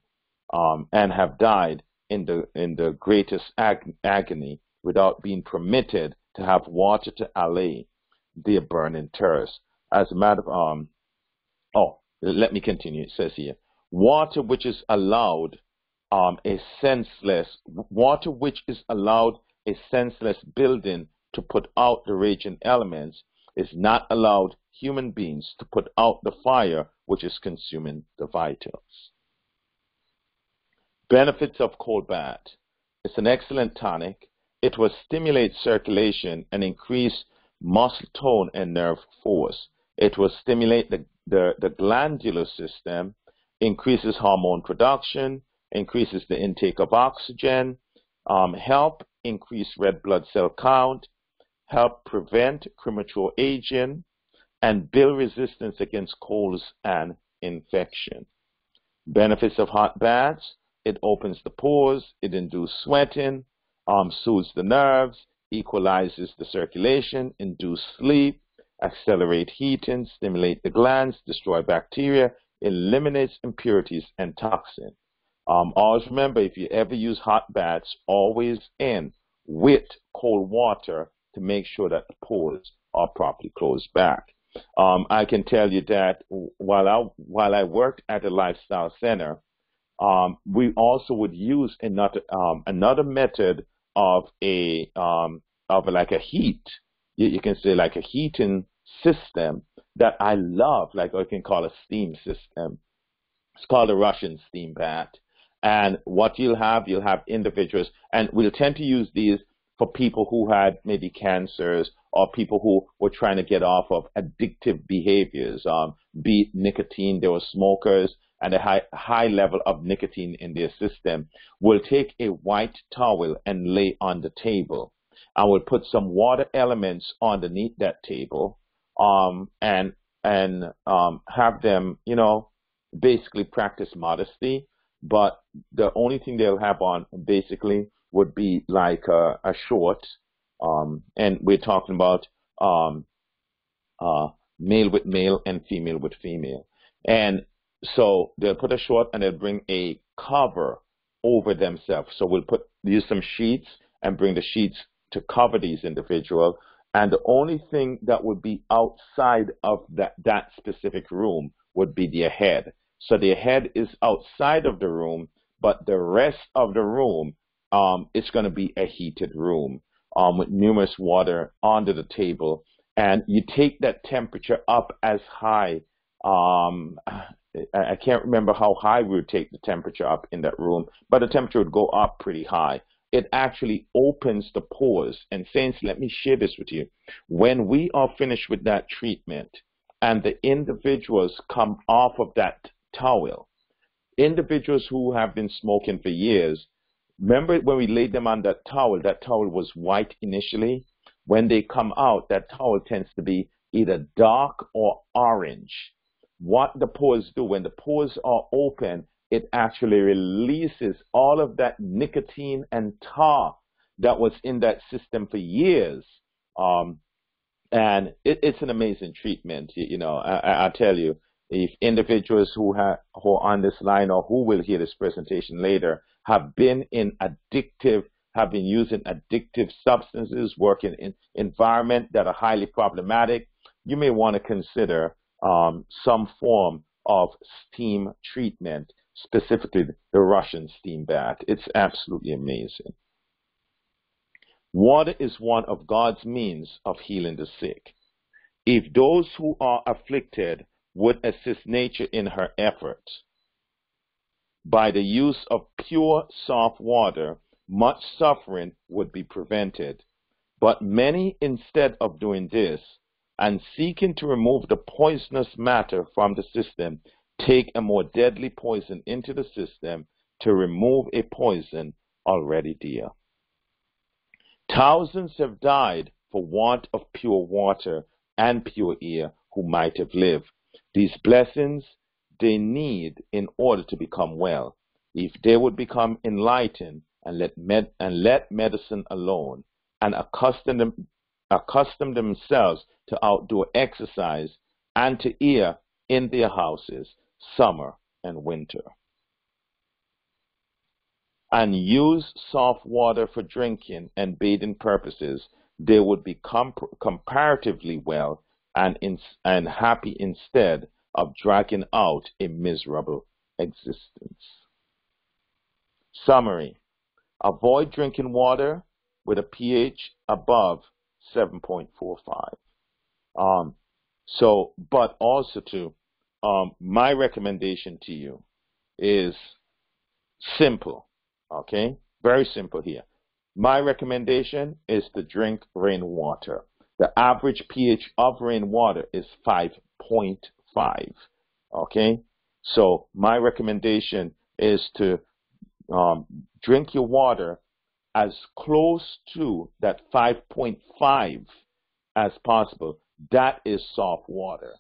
and have died in the greatest agony without being permitted to have water to allay their burning thirst. As a matter of let me continue. It says here, water which is allowed water which is allowed a senseless building to put out the raging elements is not allowed human beings to put out the fire which is consuming the vitals. Benefits of cold bath. It's an excellent tonic. It will stimulate circulation and increase muscle tone and nerve force. It will stimulate the glandular system, increases hormone production, increases the intake of oxygen, help increase red blood cell count, help prevent premature aging, and build resistance against colds and infection. Benefits of hot baths: it opens the pores, it induces sweating, soothes the nerves, equalizes the circulation, induce sleep, accelerate heating, stimulate the glands, destroy bacteria, eliminates impurities and toxins. Always remember, if you ever use hot baths, always end with cold water to make sure that the pores are properly closed back. I can tell you that while I worked at a lifestyle center, we also would use another method of like a heat. You can say like a heating system that I love, like I can call a steam system. It's called a Russian steam bath. And what you'll have individuals, and we'll tend to use these for people who had maybe cancers or people who were trying to get off of addictive behaviors, be it nicotine. There were smokers and a high level of nicotine in their system. We'll take a white towel and lay on the table. I will put some water elements underneath that table, and have them, basically practice modesty. But the only thing they'll have on basically would be like a short, and we're talking about male with male and female with female. And so they'll put a short and they'll bring a cover over themselves. So we'll use some sheets and bring the sheets to cover these individuals. And the only thing that would be outside of that specific room would be their head. So their head is outside of the room, but the rest of the room, it's going to be a heated room with numerous water under the table. And you take that temperature up as high. I can't remember how high we would take the temperature up in that room, but the temperature would go up pretty high. It actually opens the pores. And saints, let me share this with you. When we are finished with that treatment and the individuals come off of that towel, individuals who have been smoking for years, remember when we laid them on that towel was white initially. When they come out, that towel tends to be either dark or orange. What the pores do, when the pores are open, it actually releases all of that nicotine and tar that was in that system for years. And it's an amazing treatment. I tell you, if individuals who are on this line or who will hear this presentation later have been using addictive substances, working in environment that are highly problematic, you may want to consider some form of steam treatment, specifically the Russian steam bath. It's absolutely amazing. Water is one of God's means of healing the sick. If those who are afflicted would assist nature in her efforts by the use of pure, soft water, much suffering would be prevented. But many, instead of doing this and seeking to remove the poisonous matter from the system, take a more deadly poison into the system to remove a poison already dear. Thousands have died for want of pure water and pure air who might have lived. These blessings they need in order to become well. If they would become enlightened and let medicine alone and accustom themselves to outdoor exercise and to air in their houses, summer and winter, and use soft water for drinking and bathing purposes, they would become comparatively well and happy instead of dragging out a miserable existence. Summary: avoid drinking water with a pH above 7.45. But also my recommendation to you is simple. Okay, very simple here. My recommendation is to drink rainwater. The average pH of rainwater is 5.5. Okay, so my recommendation is to drink your water as close to that 5.5 as possible. That is soft water.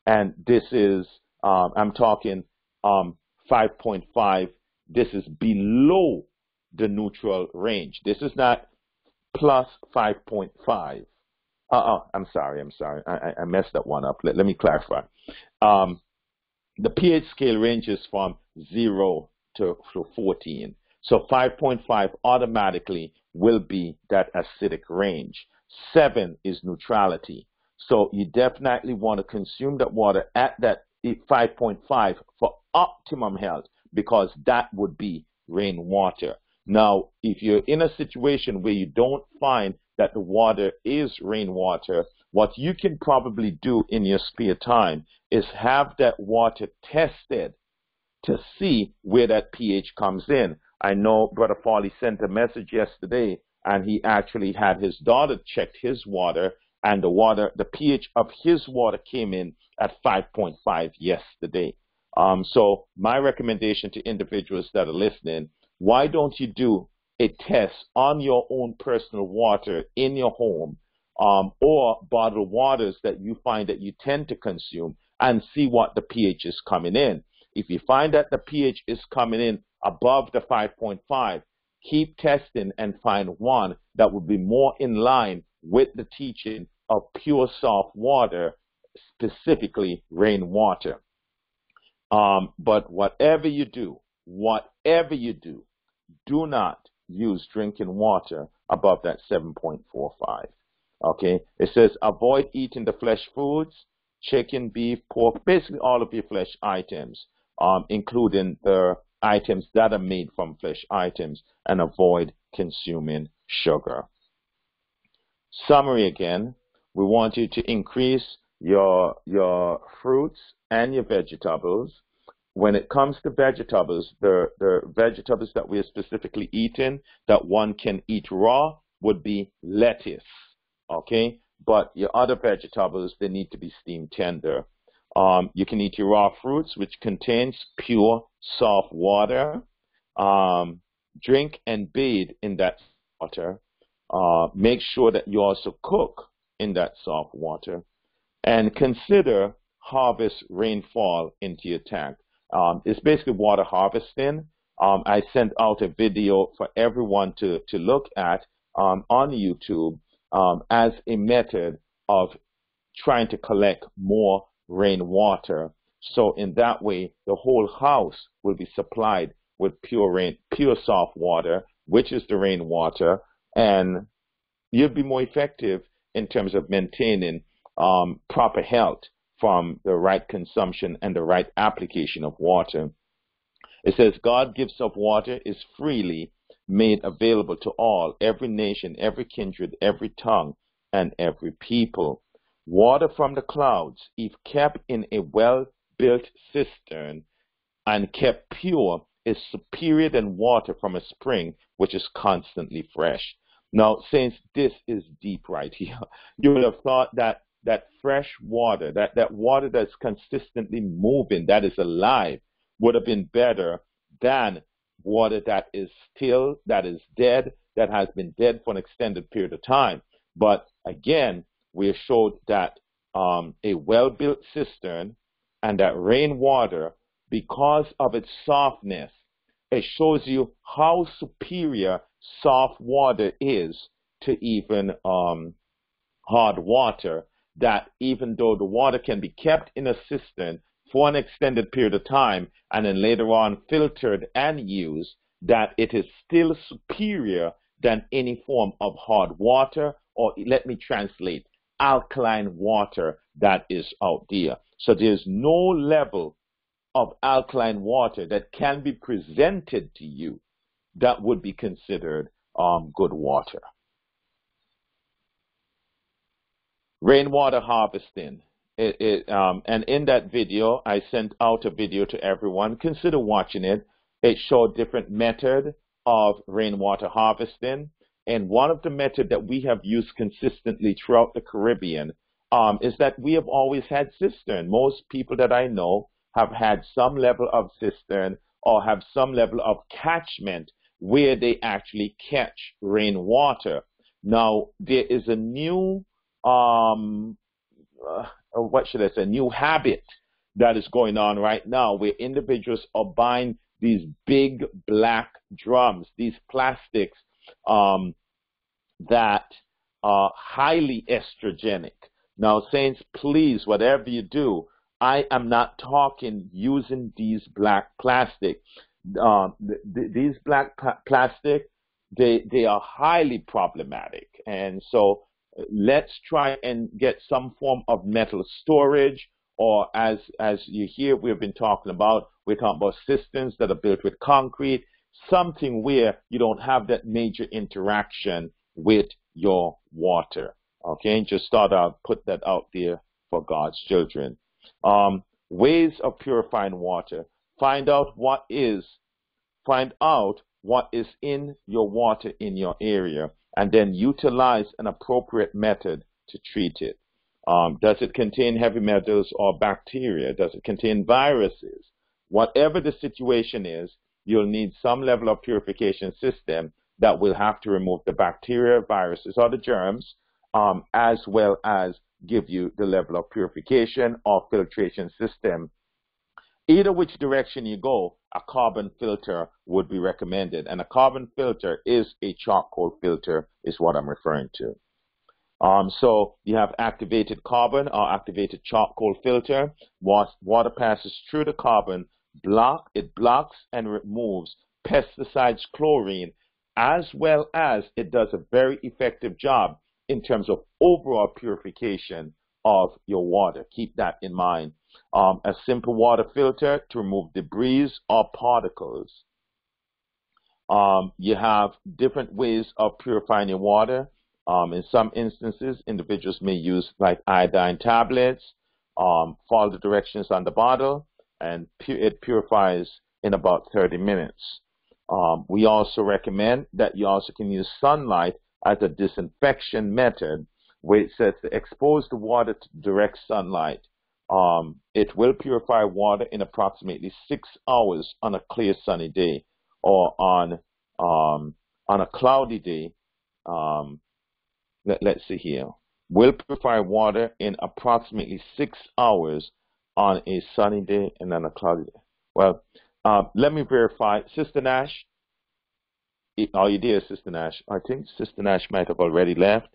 And this is, I'm talking 5.5. This is below the neutral range. This is not plus 5.5. I'm sorry. I messed that one up. Let me clarify. The pH scale ranges from 0 to 14. So 5.5 automatically will be that acidic range. 7 is neutrality. So you definitely want to consume that water at that 5.5 for optimum health, because that would be rainwater. Now, if you're in a situation where you don't find that the water is rainwater, what you can probably do in your spare time is have that water tested to see where that pH comes in. I know Brother Farley sent a message yesterday, and he actually had his daughter checked his water, and the pH of his water came in at 5.5 yesterday. So my recommendation to individuals that are listening, why don't you do a test on your own personal water in your home, or bottled waters that you find that you tend to consume, and see what the pH is coming in. If you find that the pH is coming in above the 5.5, keep testing and find one that would be more in line with the teaching of pure soft water, specifically rainwater. But whatever you do, do not use drinking water above that 7.45. Okay? It says avoid eating the flesh foods, chicken, beef, pork, basically all of your flesh items, including the items that are made from flesh items, and avoid consuming sugar. Summary again, we want you to increase your fruits and your vegetables. When it comes to vegetables, the vegetables that we are specifically eating that one can eat raw would be lettuce, okay? But your other vegetables, they need to be steam tender. You can eat your raw fruits, which contains pure, soft water. Drink and bathe in that water. Make sure that you also cook in that soft water. And consider harvest rainfall into your tank. It's basically water harvesting. I sent out a video for everyone to look at on YouTube as a method of trying to collect more rainwater. So in that way, the whole house will be supplied with pure soft water, which is the rainwater, and you'll be more effective in terms of maintaining proper health from the right consumption and the right application of water. It says, God gives of water is freely made available to all, every nation, every kindred, every tongue, and every people. Water from the clouds, if kept in a well-built cistern and kept pure, is superior than water from a spring, which is constantly fresh. Now, saints, this is deep right here. You would have thought that fresh water, that water that's consistently moving, that is alive, would have been better than water that is still, that is dead, that has been dead for an extended period of time. But again, we are showed that a well-built cistern and that rainwater, because of its softness, it shows you how superior soft water is to even hard water, that even though the water can be kept in a cistern for an extended period of time and then later on filtered and used, that it is still superior than any form of hard water, or let me translate, alkaline water that is out there. So there's no level of alkaline water that can be presented to you that would be considered good water. Rainwater harvesting. And in that video, I sent out a video to everyone. Consider watching it. It showed different methods of rainwater harvesting. And one of the methods that we have used consistently throughout the Caribbean is that we have always had cistern. Most people that I know have had some level of cistern or have some level of catchment where they actually catch rainwater. Now, there is a new what should I say, new habit that is going on right now where individuals are buying these big black drums, these plastics that are highly estrogenic. Now, saints, please, whatever you do, I am not talking using these black plastic. These black plastic, they are highly problematic. And so let's try and get some form of metal storage, or as you hear we've been talking about, we're talking about cisterns that are built with concrete, something where you don't have that major interaction with your water. Okay, just thought I'd put that out there for God's children. Ways of purifying water. Find out what is in your water in your area, and then utilize an appropriate method to treat it. Does it contain heavy metals or bacteria? Does it contain viruses? Whatever the situation is, you'll need some level of purification system that will have to remove the bacteria, viruses, or the germs, as well as give you the level of purification or filtration system. Either which direction you go, a carbon filter would be recommended. And a carbon filter is a charcoal filter, is what I'm referring to. So you have activated carbon or activated charcoal filter. Water passes through the carbon, it blocks and removes pesticides, chlorine, as well as it does a very effective job in terms of overall purification of your water. Keep that in mind. A simple water filter to remove debris or particles. You have different ways of purifying your water. In some instances, individuals may use like iodine tablets, follow the directions on the bottle, and it purifies in about 30 minutes. We also recommend that you also can use sunlight as a disinfection method, where it says to expose the water to direct sunlight. It will purify water in approximately 6 hours on a clear sunny day, or on a cloudy day. Let's see here. Will purify water in approximately 6 hours on a sunny day and on a cloudy day. Well, let me verify. Sister Nash, are you there, Sister Nash? I think Sister Nash might have already left.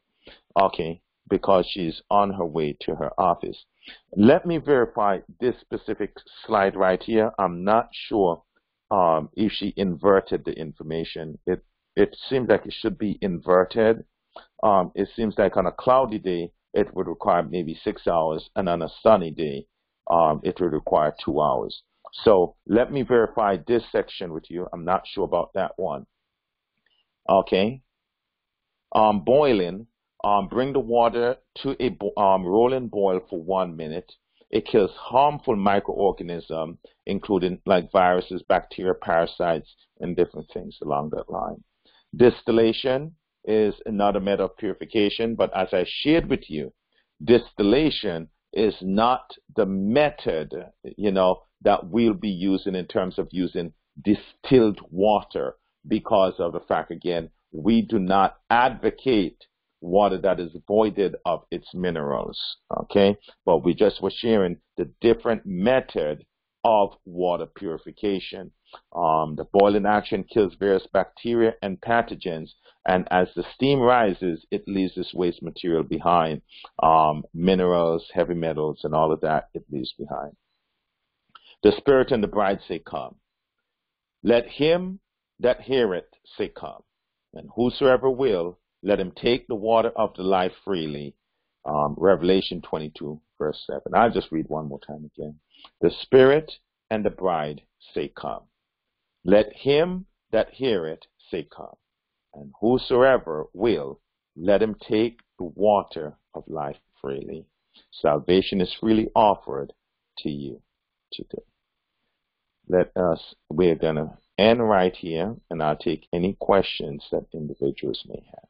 Okay, because she's on her way to her office. Let me verify this specific slide right here. I'm not sure if she inverted the information. It seems like it should be inverted. It seems like on a cloudy day, it would require maybe 6 hours, and on a sunny day, it would require 2 hours. So let me verify this section with you. I'm not sure about that one. Okay. Boiling. Bring the water to a rolling boil for 1 minute. It kills harmful microorganisms, including like viruses, bacteria, parasites, and different things along that line. Distillation is another method of purification, but as I shared with you, distillation is not the method, that we'll be using in terms of using distilled water, because of the fact, again, we do not advocate water that is voided of its minerals, okay? But we just were sharing the different method of water purification. The boiling action kills various bacteria and pathogens, and as the steam rises, it leaves this waste material behind. Minerals, heavy metals, and all of that it leaves behind. The Spirit and the bride say, come. Let him that heareth say, come. And whosoever will, let him take the water of the life freely. Revelation 22, verse 7. I'll just read one more time again. The Spirit and the bride say, come. Let him that heareth say, come. And whosoever will, let him take the water of life freely. Salvation is freely offered to you today. We're going to end right here, and I'll take any questions that individuals may have.